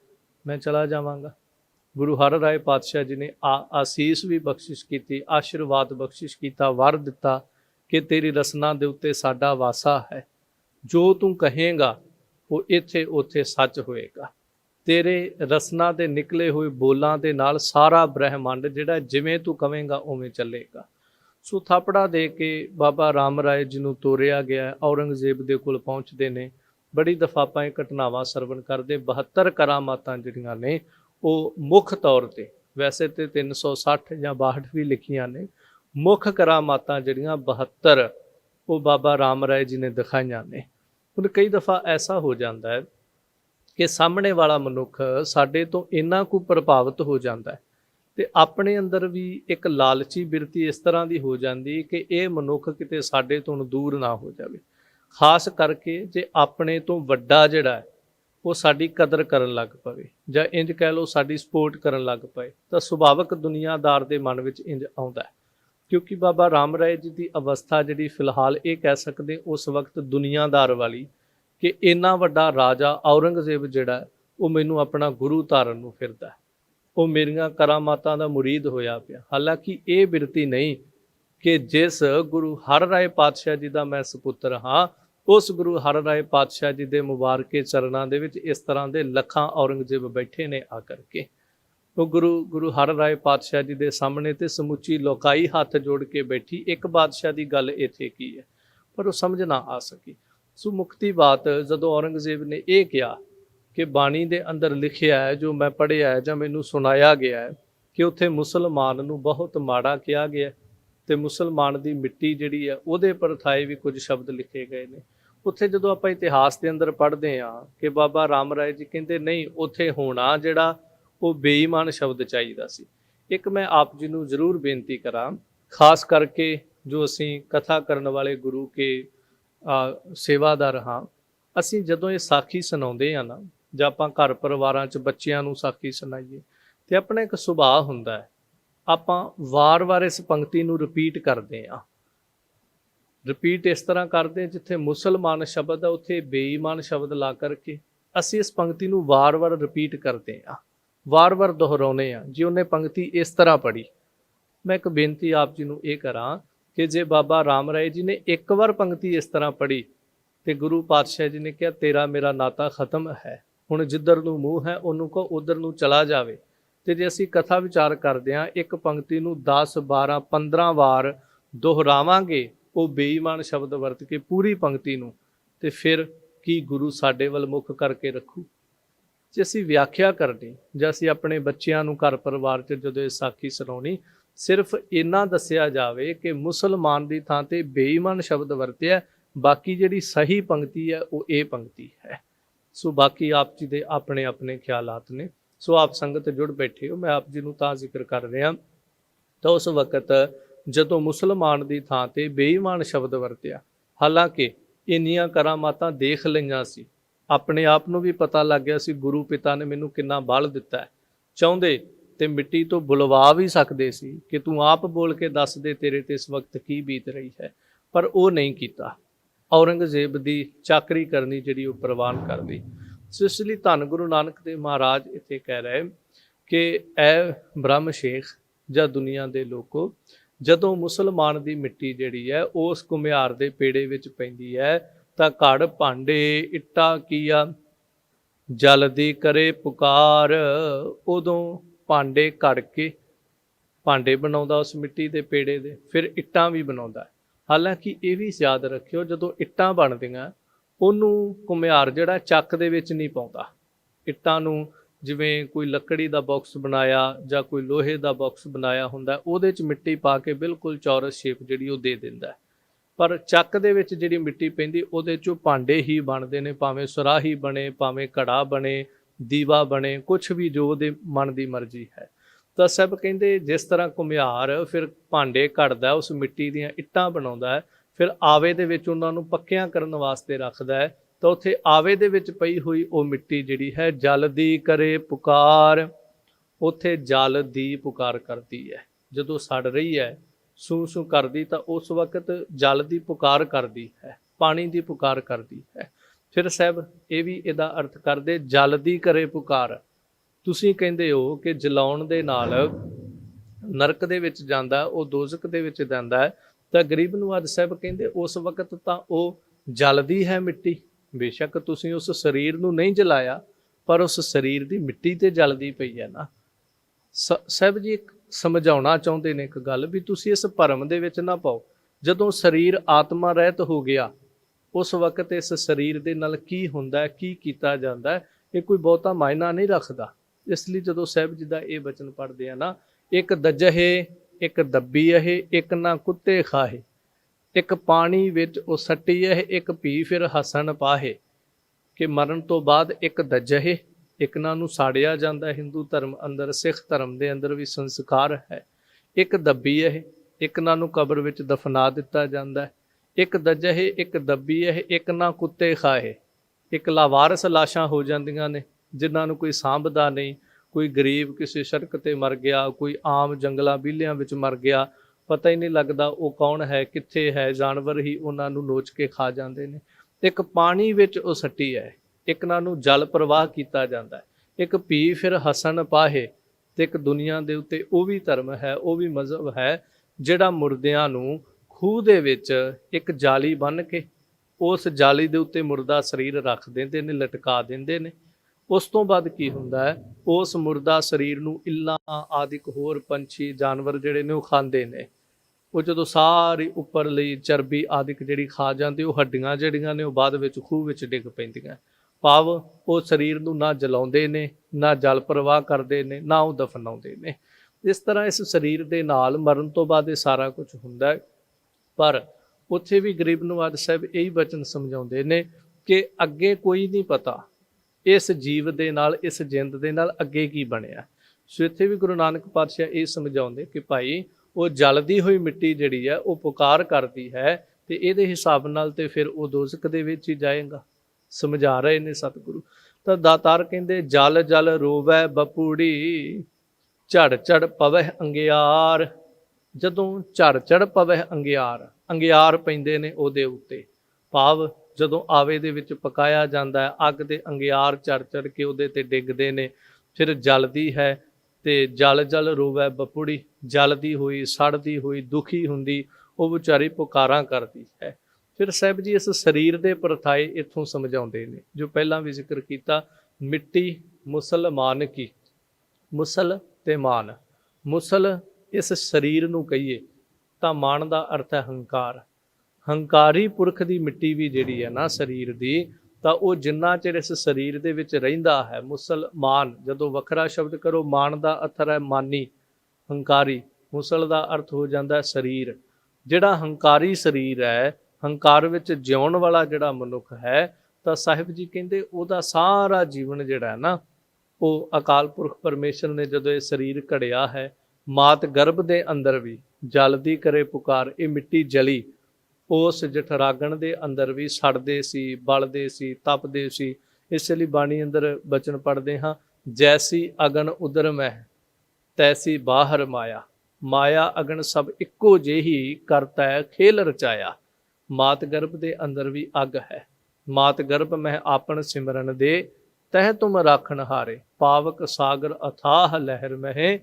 ਮੈਂ ਚਲਾ ਜਾਵਾਂਗਾ। ਗੁਰੂ ਹਰਿ ਰਾਏ ਪਾਤਸ਼ਾਹ ਜੀ ਨੇ ਆਸੀਸ ਵੀ ਬਖਸ਼ਿਸ਼ ਕੀਤੀ, ਆਸ਼ੀਰਵਾਦ ਬਖਸ਼ਿਸ਼ ਕੀਤਾ, ਵਰ ਦਿੱਤਾ ਕਿ ਤੇਰੀ ਰਸਨਾ ਦੇ ਉੱਤੇ ਸਾਡਾ ਵਾਸਾ ਹੈ, ਜੋ ਤੂੰ ਕਹੇਂਗਾ ਉਹ ਇੱਥੇ ਉੱਥੇ ਸੱਚ ਹੋਏਗਾ। ਤੇਰੇ ਰਸਨਾ ਦੇ ਨਿਕਲੇ ਹੋਏ ਬੋਲਾਂ ਦੇ ਨਾਲ ਸਾਰਾ ਬ੍ਰਹਿਮੰਡ ਜਿਹੜਾ ਜਿਵੇਂ ਤੂੰ ਕਵੇਂਗਾ ਉਵੇਂ ਚੱਲੇਗਾ। ਸੋ ਥਾਪੜਾ ਦੇ ਕੇ ਬਾਬਾ ਰਾਮ ਰਾਏ ਜੀ ਨੂੰ ਤੋਰਿਆ ਗਿਆ, ਔਰੰਗਜ਼ੇਬ ਦੇ ਕੋਲ ਪਹੁੰਚਦੇ ਨੇ। ਬੜੀ ਦਫਾ ਆਪਾਂ ਇਹ ਘਟਨਾਵਾਂ ਸਰਵਣ ਕਰਦੇ, 72 ਕਰਾਮਾਤਾਂ ਜਿਹੜੀਆਂ ਨੇ ਉਹ ਮੁੱਖ ਤੌਰ ਤੇ, ਵੈਸੇ ਤੇ 360 ਜਾਂ 62 ਵੀ ਲਿਖੀਆਂ ਨੇ, ਮੁੱਖ ਕਰਾਮਾਤਾਂ ਜਿਹੜੀਆਂ 72 ਉਹ ਬਾਬਾ ਰਾਮ ਰਾਏ ਜੀ ਨੇ ਦਿਖਾਈਆਂ ਨੇ। ਹੁਣ ਕਈ ਦਫਾ ਐਸਾ ਹੋ ਜਾਂਦਾ ਹੈ ਕਿ ਸਾਹਮਣੇ ਵਾਲਾ ਮਨੁੱਖ ਸਾਡੇ ਤੋਂ ਇੰਨਾ ਕੁ ਪ੍ਰਭਾਵਿਤ ਹੋ ਜਾਂਦਾ ਹੈ ਤੇ ਆਪਣੇ ਅੰਦਰ ਵੀ ਇੱਕ ਲਾਲਚੀ ਬਿਰਤੀ ਇਸ ਤਰ੍ਹਾਂ ਦੀ ਹੋ ਜਾਂਦੀ ਕਿ ਇਹ ਮਨੁੱਖ ਕਿਤੇ ਸਾਡੇ ਤੋਂ ਦੂਰ ਨਾ ਹੋ ਜਾਵੇ। ਖਾਸ ਕਰਕੇ ਜੇ ਆਪਣੇ ਤੋਂ ਵੱਡਾ ਜਿਹੜਾ ਹੈ ਉਹ ਸਾਡੀ ਕਦਰ ਕਰਨ ਲੱਗ ਪਵੇ, ਜਾਂ ਇੰਜ ਕਹਿ ਲਓ ਸਾਡੀ ਸਪੋਰਟ ਕਰਨ ਲੱਗ ਪਏ, ਤਾਂ ਸੁਭਾਵਿਕ ਦੁਨੀਆਦਾਰ ਦੇ ਮਨ ਵਿੱਚ ਇੰਜ ਆਉਂਦਾ ਹੈ। ਕਿਉਂਕਿ ਬਾਬਾ ਰਾਮ ਰਾਏ ਜੀ ਦੀ ਅਵਸਥਾ ਜਿਹੜੀ ਫਿਲਹਾਲ ਇਹ ਕਹਿ ਸਕਦੇ ਉਸ ਵਕਤ ਦੁਨੀਆਦਾਰ ਵਾਲੀ, ਕਿ ਇੰਨਾ ਵੱਡਾ ਰਾਜਾ ਔਰੰਗਜ਼ੇਬ ਜਿਹੜਾ ਉਹ ਮੈਨੂੰ ਆਪਣਾ ਗੁਰੂ ਧਾਰਨ ਨੂੰ ਫਿਰਦਾ, ਉਹ ਮੇਰੀਆਂ ਕਰਾਮਾਤਾਂ ਦਾ ਮੁਰੀਦ ਹੋਇਆ ਪਿਆ। ਹਾਲਾਂਕਿ ਇਹ ਬਿਰਤੀ ਨਹੀਂ ਕਿ ਜਿਸ ਗੁਰੂ ਹਰਿ ਰਾਏ ਪਾਤਸ਼ਾਹ ਜੀ ਦਾ ਮੈਂ ਸਪੁੱਤਰ ਹਾਂ, ਉਸ ਗੁਰੂ ਹਰਿ ਰਾਏ ਪਾਤਸ਼ਾਹ ਜੀ ਦੇ ਮੁਬਾਰਕੇ ਚਰਨਾਂ ਦੇ ਵਿੱਚ ਇਸ ਤਰ੍ਹਾਂ ਦੇ ਲੱਖਾਂ ਔਰੰਗਜ਼ੇਬ ਬੈਠੇ ਨੇ ਆ ਕਰਕੇ। ਉਹ ਗੁਰੂ ਹਰਿ ਰਾਏ ਪਾਤਸ਼ਾਹ ਜੀ ਦੇ ਸਾਹਮਣੇ ਤੇ ਸਮੁੱਚੀ ਲੋਕਾਈ ਹੱਥ ਜੋੜ ਕੇ ਬੈਠੀ, ਇੱਕ ਬਾਦਸ਼ਾਹ ਦੀ ਗੱਲ ਇੱਥੇ ਕੀ ਹੈ, ਪਰ ਉਹ ਸਮਝ ਨਾ ਆ ਸਕੀ। ਸੋ ਮੁਕਤੀ ਬਾਤ ਜਦੋਂ ਔਰੰਗਜ਼ੇਬ ਨੇ ਇਹ ਕਿਹਾ ਕਿ ਬਾਣੀ ਦੇ ਅੰਦਰ ਲਿਖਿਆ ਹੈ, ਜੋ ਮੈਂ ਪੜ੍ਹਿਆ ਹੈ ਜਾਂ ਮੈਨੂੰ ਸੁਣਾਇਆ ਗਿਆ ਹੈ, ਕਿ ਉੱਥੇ ਮੁਸਲਮਾਨ ਨੂੰ ਬਹੁਤ ਮਾੜਾ ਕਿਹਾ ਗਿਆ ਤੇ ਮੁਸਲਮਾਨ ਦੀ ਮਿੱਟੀ ਜਿਹੜੀ ਹੈ ਉਹਦੇ ਪਰਥਾਏ ਵੀ ਕੁਝ ਸ਼ਬਦ ਲਿਖੇ ਗਏ ਨੇ। ਉੱਥੇ ਜਦੋਂ ਆਪਾਂ ਇਤਿਹਾਸ ਦੇ ਅੰਦਰ ਪੜ੍ਹਦੇ ਹਾਂ ਕਿ ਬਾਬਾ ਰਾਮ ਰਾਏ ਜੀ ਕਹਿੰਦੇ ਨਹੀਂ, ਉੱਥੇ ਹੋਣਾ ਜਿਹੜਾ ਉਹ ਬੇਈਮਾਨ ਸ਼ਬਦ ਚਾਹੀਦਾ ਸੀ। ਇੱਕ ਮੈਂ ਆਪ ਜੀ ਨੂੰ ਜ਼ਰੂਰ ਬੇਨਤੀ ਕਰਾਂ, ਖਾਸ ਕਰਕੇ ਜੋ ਅਸੀਂ ਕਥਾ ਕਰਨ ਵਾਲੇ ਗੁਰੂ ਕੇ ਸੇਵਾਦਾਰ ਹਾਂ, ਅਸੀਂ ਜਦੋਂ ਇਹ ਸਾਖੀ ਸੁਣਾਉਂਦੇ ਹਾਂ ਨਾ, ਜਾਂ ਆਪਾਂ ਘਰ ਪਰਿਵਾਰਾਂ 'ਚ ਬੱਚਿਆਂ ਨੂੰ ਸਾਖੀ ਸੁਣਾਈਏ, ਤੇ ਆਪਣਾ ਇੱਕ ਸੁਭਾਅ ਹੁੰਦਾ ਹੈ, ਆਪਾਂ ਵਾਰ-ਵਾਰ ਇਸ ਪੰਕਤੀ ਨੂੰ ਰਿਪੀਟ ਕਰਦੇ ਹਾਂ। ਰਿਪੀਟ ਇਸ ਤਰ੍ਹਾਂ ਕਰਦੇ ਜਿੱਥੇ ਮੁਸਲਮਾਨ ਸ਼ਬਦ ਆ ਉੱਥੇ ਬੇਈਮਾਨ ਸ਼ਬਦ ਲਾ ਕਰਕੇ ਅਸੀਂ ਇਸ ਪੰਕਤੀ ਨੂੰ ਵਾਰ-ਵਾਰ ਰਿਪੀਟ ਕਰਦੇ ਹਾਂ, ਵਾਰ-ਵਾਰ ਦੁਹਰਾਉਂਦੇ ਹਾਂ। ਜੇ ਉਹਨੇ ਪੰਕਤੀ ਇਸ ਤਰ੍ਹਾਂ ਪੜ੍ਹੀ, ਮੈਂ ਇੱਕ ਬੇਨਤੀ ਆਪ ਜੀ ਨੂੰ ਇਹ ਕਰਾਂ ਕਿ ਜੇ ਬਾਬਾ ਰਾਮ ਰਾਏ ਜੀ ਨੇ ਇੱਕ ਵਾਰ ਪੰਕਤੀ ਇਸ ਤਰ੍ਹਾਂ ਪੜ੍ਹੀ ਤੇ ਗੁਰੂ ਪਾਤਸ਼ਾਹ ਜੀ ਨੇ ਕਿਹਾ ਤੇਰਾ ਮੇਰਾ ਨਾਤਾ ਖਤਮ ਹੈ, ਹੁਣ ਜਿੱਧਰ ਨੂੰ ਮੂੰਹ ਹੈ ਉਹਨੂੰ ਕਹੋ ਉਧਰ ਨੂੰ ਚਲਾ ਜਾਵੇ। ਤੇ ਜੇ ਅਸੀਂ ਕਥਾ ਵਿਚਾਰ ਕਰਦੇ ਹਾਂ, ਇੱਕ ਪੰਕਤੀ ਨੂੰ 10 12 15 ਵਾਰ ਦੁਹਰਾਵਾਂਗੇ ਉਹ ਬੇਈਮਾਨ ਸ਼ਬਦ ਵਰਤ ਕੇ ਪੂਰੀ ਪੰਕਤੀ ਨੂੰ, ਤੇ ਫਿਰ ਕੀ ਗੁਰੂ ਸਾਡੇ ਵੱਲ ਮੁੱਖ ਕਰਕੇ ਰੱਖੂ। ਜੇ ਅਸੀਂ ਵਿਆਖਿਆ ਕਰਨੀ ਜਾਂ ਅਸੀਂ ਆਪਣੇ ਬੱਚਿਆਂ ਨੂੰ ਘਰ ਪਰਿਵਾਰ 'ਚ ਜਦੋਂ ਇਹ ਸਾਖੀ ਸੁਣਾਉਣੀ, ਸਿਰਫ ਇੰਨਾ ਦੱਸਿਆ ਜਾਵੇ ਕਿ ਮੁਸਲਮਾਨ ਦੀ ਥਾਂ ਤੇ ਬੇਈਮਾਨ ਸ਼ਬਦ ਵਰਤਿਆ, ਬਾਕੀ ਜਿਹੜੀ ਸਹੀ ਪੰਕਤੀ ਹੈ ਉਹ ਇਹ ਪੰਕਤੀ ਹੈ। ਸੋ ਬਾਕੀ ਆਪ ਜੀ ਦੇ ਆਪਣੇ ਆਪਣੇ ਖਿਆਲਾਤ ਨੇ। ਸੋ ਆਪ ਸੰਗਤ ਜੁੜ ਬੈਠੇ ਹੋ, ਮੈਂ ਆਪ ਜੀ ਨੂੰ ਤਾਂ ਜ਼ਿਕਰ ਕਰ ਰਿਹਾ ਤਾਂ ਉਸ ਵਕਤ ਜਦੋਂ ਮੁਸਲਮਾਨ ਦੀ ਥਾਂ ਤੇ ਬੇਈਮਾਨ ਸ਼ਬਦ ਵਰਤਿਆ, ਹਾਲਾਂਕਿ ਇੰਨੀਆਂ ਕਰਾਮਾਤਾਂ ਦੇਖ ਲਈਆਂ ਸੀ, ਆਪਣੇ ਆਪ ਨੂੰ ਵੀ ਪਤਾ ਲੱਗ ਗਿਆ ਸੀ ਗੁਰੂ ਪਿਤਾ ਨੇ ਮੈਨੂੰ ਕਿੰਨਾ ਬਲ ਦਿੱਤਾ ਹੈ, ਚਾਹੁੰਦੇ ਤੇ ਮਿੱਟੀ ਤੋਂ ਬੁਲਵਾ ਵੀ ਸਕਦੇ ਸੀ ਕਿ ਤੂੰ ਆਪ ਬੋਲ ਕੇ ਦੱਸ ਦੇ ਤੇਰੇ ਤੇ ਇਸ ਵਕਤ ਕੀ ਬੀਤ ਰਹੀ ਹੈ, पर वो नहीं किया। औरंगजेब की चाकरी करनी जिहड़ी वो प्रवान कर दी। सो इसलिए धन गुरु नानक देव महाराज इत्थे कह रहे कि ए ब्रह्म शेख ਜਾਂ दुनिया के लोगों, जदों मुसलमान की मिट्टी जिहड़ी है उस घुमियार के पेड़े विच पैंदी है तां घड़ भांडे इट्टा कीआ जलदी करे पुकार। उदों भांडे घड़ के भांडे बनाउंदा उस मिट्टी के पेड़े दे, फिर इट्टां भी बनाउंदा। हालांकि ये भी याद रखियो जदों इट्टां बनदियां उहनूं घुमियार जिहड़ा ਚੱਕ ਦੇ ਵਿੱਚ नहीं पाउंदा। ਇੱਟਾਂ ਨੂੰ जिवें कोई लकड़ी का बॉक्स बनाया ਜਾਂ कोई लोहे का बॉक्स बनाया हुंदा ਉਹਦੇ 'ਚ मिट्टी पा के बिल्कुल चौरस शेप ਜਿਹੜੀ ਉਹ ਦੇ ਦਿੰਦਾ। पर ਚੱਕ ਦੇ ਵਿੱਚ ਜਿਹੜੀ ਮਿੱਟੀ ਪੈਂਦੀ ਉਹਦੇ 'ਚੋਂ ਭਾਂਡੇ ਹੀ ਬਣਦੇ ਨੇ, ਭਾਵੇਂ ਸੁਰਾਹੀ ਬਣੇ, ਭਾਵੇਂ ਘੜਾ ਬਣੇ, ਦੀਵਾ ਬਣੇ, ਕੁਛ ਵੀ ਜੋ ਉਹਦੇ ਮਨ ਦੀ ਮਰਜ਼ੀ ਹੈ। ਤਾਂ ਸਭ ਕਹਿੰਦੇ जिस तरह ਘੁमियार फिर ਭਾਂਡੇ ਘੜਦਾ ਉਸ ਮਿੱਟੀ ਦੀਆਂ ਇੱਟਾਂ ਬਣਾਉਂਦਾ ਹੈ, फिर ਆਵੇ ਦੇ ਵਿੱਚ ਉਹਨਾਂ ਨੂੰ ਪੱਕਿਆਂ ਕਰਨ ਵਾਸਤੇ ਰੱਖਦਾ ਹੈ। ਤਾਂ ਉੱਥੇ ਆਵੇ ਦੇ ਵਿੱਚ ਪਈ ਹੋਈ ਉਹ ਮਿੱਟੀ ਜਿਹੜੀ ਹੈ ਜਲਦੀ ਕਰੇ ਪੁਕਾਰ, ਉੱਥੇ ਜਲ ਦੀ ਪੁਕਾਰ ਕਰਦੀ ਹੈ। ਜਦੋਂ ਸੜ ਰਹੀ ਹੈ ਸੂ ਸੂ ਕਰਦੀ ਤਾਂ ਉਸ ਵਕਤ ਜਲ ਦੀ ਪੁਕਾਰ ਕਰਦੀ ਹੈ, ਪਾਣੀ ਦੀ ਪੁਕਾਰ ਕਰਦੀ ਹੈ। ਫਿਰ ਸਾਹਿਬ ਇਹ ਵੀ ਇਹਦਾ ਅਰਥ ਕਰਦੇ ਜਲ ਦੀ ਕਰੇ ਪੁਕਾਰ। ਤੁਸੀਂ ਕਹਿੰਦੇ ਹੋ ਕਿ ਜਲਾਉਣ ਦੇ ਨਾਲ ਨਰਕ ਦੇ ਵਿੱਚ ਜਾਂਦਾ, ਉਹ ਦੋਜ਼ਖ ਦੇ ਵਿੱਚ ਜਾਂਦਾ ਹੈ, ਤਾਂ ਗਰੀਬ ਨਵਾਜ਼ ਸਾਹਿਬ ਕਹਿੰਦੇ ਉਸ ਵਕਤ ਤਾਂ ਉਹ ਜਲਦੀ ਹੈ ਮਿੱਟੀ। बेशक तुसीं उस शरीर नूं नहीं जलाया पर उस शरीर की मिट्टी तो जलती पई है ना। साहब जी एक समझाउणा चाहुंदे ने एक गल भी तुसीं इस भरम दे विच ना पाओ। जदों शरीर आत्मा रहत हो गया उस वक्त इस शरीर दे नाल की हुंदा है, की कीता जांदा है, ये कोई बहुता मायना नहीं रखदा। इसलिए जदों साहब जी दा ये वचन पढ़दे आ ना, एक दजहे एक दब्बी है, एक ना कुत्ते खाहे, एक पानी विच ओ सट्टी है, एक पी फिर हसन पाहे। कि मरण तो बाद एक दजहे, एक ना नूं साड़िया जांदा हिंदू धर्म अंदर, सिख धर्म दे अंदर भी संस्कार है। एक दब्बी है, एक ना नूं कब्र विच दफना दिता जांदा है। एक दजहे एक दब्बी है, एक ना कुत्ते खाए। एक लावारस लाशां हो जांदियां ने जिन्हां नूं कोई सांभदा नहीं, कोई गरीब किसी सड़क ते मर गया, कोई आम जंगलां बिल्लियां विच मर गया, पता ही नहीं लगता वो कौन है कित्थे है, जानवर ही उन्होंने नोच के खा जाते हैं। एक पानी विच वो सट्टी है, एक नूं जल प्रवाह किया जाता है, एक पी फिर हसन पाहे। तो एक दुनिया के उत्ते वो भी धर्म है, वो भी मजहब है जिहड़ा मुर्दियां नूं खूह दे विच एक जाली बन के उस जाली दे उत्ते मुर्दा शरीर रख देंदे ने, लटका देंदे ने। उस तो बाद की हुंदा है, उस मुर्दा शरीर नूं इल्लां आदिक होर पंछी जानवर जिहड़े ने वो खांदे ने। वो जो सारी उपरली चरबी आदिक जिहड़ी खा जाती, वो हड्डियां जिहड़ियां ने वो बाद विच खूह विच डिग पैंदियां। भाव वो शरीर नूं ना जलाउंदे ने, ना जल प्रवाह करदे ने, ना वो दफनाउंदे ने। इस तरह इस शरीर दे नाल मरण तो बाद ये सारा कुछ हुंदा है। पर उत्थे भी गरीब नवाज साहब यही वचन समझाउंदे ने कि अगे कोई नहीं पता इस जीव दे नाल, इस जिंद दे नाल अगे की बनिया। सो इत्थे भी गुरु नानक पातशाह ये समझाउंदे कि भाई वो जलदी हुई मिट्टी जिहड़ी है वो पुकार करती है, तो ये हिसाब नाल ते फिर वो दोज़ख दे विच ही जाएगा। समझा रहे ने सतगुरु। तो दातार कहंदे जल जल रोवै बपूड़ी, झड़ झड़ पवै अंगियार। जदों झड़ झड़ पवै अंगियार, अंगियार पैंदे ने उहदे उत्ते, भाव जदों आवे दे विच पकाया जांदा है, अग दे अंगियार झड़ झड़ के उहदे ते डिगदे ने, फिर जलदी है। ते जल जल रोवै बपुड़ी, जलदी हुई सड़दी हुई दुखी हुंदी वो विचारी पुकारां करती है। फिर साहब जी इस शरीर दे परथाए इत्थों समझाउंदे ने, जो पहलां भी जिक्र कीता, मिट्टी मुसलमान की, मुसल ते मान। मुसल इस शरीर नूं कहीए तां मान दा अर्थ है हंकार। हंकारी पुरख दी मिट्टी भी जिहड़ी है ना शरीर दी, ਤਾਂ ਉਹ ਜਿੰਨਾ ਚਿਰ ਇਸ ਸਰੀਰ ਦੇ ਵਿੱਚ ਰਹਿੰਦਾ ਹੈ, ਮੁਸਲਮਾਨ ਜਦੋਂ ਵੱਖਰਾ ਸ਼ਬਦ ਕਰੋ, ਮਾਨ ਦਾ ਅਰਥ ਹੈ ਮਾਨੀ, ਹੰਕਾਰੀ। ਮੁਸਲ ਦਾ ਅਰਥ ਹੋ ਜਾਂਦਾ ਸਰੀਰ। ਜਿਹੜਾ ਹੰਕਾਰੀ ਸਰੀਰ ਹੈ, ਹੰਕਾਰ ਵਿੱਚ ਜਿਉਣ ਵਾਲਾ ਜਿਹੜਾ ਮਨੁੱਖ ਹੈ, ਤਾਂ ਸਾਹਿਬ ਜੀ ਕਹਿੰਦੇ ਉਹਦਾ ਸਾਰਾ ਜੀਵਨ ਜਿਹੜਾ ਹੈ ਨਾ, ਉਹ ਅਕਾਲ ਪੁਰਖ ਪਰਮੇਸ਼ਰ ਨੇ ਜਦੋਂ ਇਹ ਸਰੀਰ ਘੜਿਆ ਹੈ, ਮਾਤ ਗਰਭ ਦੇ ਅੰਦਰ ਵੀ ਜਲਦੀ ਕਰੇ ਪੁਕਾਰ। ਇਹ ਮਿੱਟੀ ਜਲੀ उस जठरागण के अंदर भी सड़ते सी, बलते सी, तपते सी। इसलिए बाणी अंदर बचन पढ़ते हाँ, जैसी अगन उदर मह तैसी बाहर माया, माया अगन सब इक्को जेही करता है खेल रचाया। ਮਾਤ ਗਰਭ ਦੇ ਅੰਦਰ ਵੀ ਅੱਗ ਹੈ। ਮਾਤ ਗਰਭ ਮਹਿ ਆਪਨ ਸਿਮਰਨ ਦੇ, ਤਹਿ ਤੁਮ ਰਾਖਣ ਹਾਰੇ। ਪਾਵਕ ਸਾਗਰ ਅਥਾਹ ਲਹਿਰ ਮਹਿ,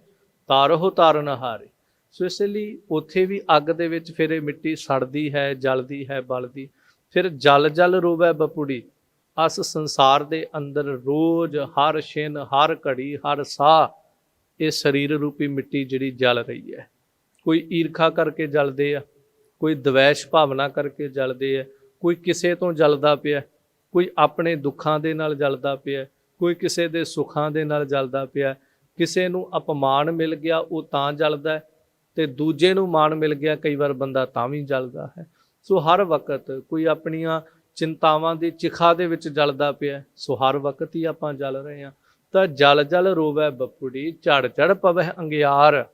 ਤਾਰਹੁ ਤਾਰਨ ਹਾਰੇ। ਸੋ ਇਸ ਲਈ ਉੱਥੇ ਵੀ ਅੱਗ ਦੇ ਵਿੱਚ ਫਿਰ ਇਹ ਮਿੱਟੀ ਸੜਦੀ ਹੈ, ਜਲਦੀ ਹੈ, ਬਲਦੀ। ਫਿਰ ਜਲ ਜਲ ਰੋਵੈ ਬਪੁੜੀ। ਅਸ ਸੰਸਾਰ ਦੇ ਅੰਦਰ ਰੋਜ਼ ਹਰ ਛਿਨ, ਹਰ ਘੜੀ, ਹਰ ਸਾਹ ਇਹ ਸਰੀਰ ਰੂਪੀ ਮਿੱਟੀ ਜਿਹੜੀ ਜਲ ਰਹੀ ਹੈ। ਕੋਈ ਈਰਖਾ ਕਰਕੇ ਜਲਦੇ ਆ, ਕੋਈ ਦਵੈਸ਼ ਭਾਵਨਾ ਕਰਕੇ ਜਲਦੇ ਆ, ਕੋਈ ਕਿਸੇ ਤੋਂ ਜਲਦਾ ਪਿਆ, ਕੋਈ ਆਪਣੇ ਦੁੱਖਾਂ ਦੇ ਨਾਲ ਜਲਦਾ ਪਿਆ, ਕੋਈ ਕਿਸੇ ਦੇ ਸੁੱਖਾਂ ਦੇ ਨਾਲ ਜਲਦਾ ਪਿਆ। ਕਿਸੇ ਨੂੰ ਅਪਮਾਨ ਮਿਲ ਗਿਆ ਉਹ ਤਾਂ ਜਲਦਾ, ਤੇ ਦੂਜੇ ਨੂੰ ਮਾਣ ਮਿਲ ਗਿਆ ਕਈ ਵਾਰ ਬੰਦਾ ਤਾਂ ਵੀ ਜਲਦਾ ਹੈ। ਸੋ ਹਰ ਵਕਤ ਕੋਈ ਆਪਣੀਆਂ ਚਿੰਤਾਵਾਂ ਦੀ ਚਿਖਾ ਦੇ ਵਿੱਚ ਜਲਦਾ ਪਿਆ। ਸੋ ਹਰ ਵਕਤ ਹੀ ਆਪਾਂ ਜਲ ਰਹੇ ਹਾਂ। ਤਾਂ ਜਲ ਜਲ ਰੋਵੈ ਬਪੁੜੀ, ਝੜ ਝੜ ਪਵੈ ਅੰਗਿਆਰ।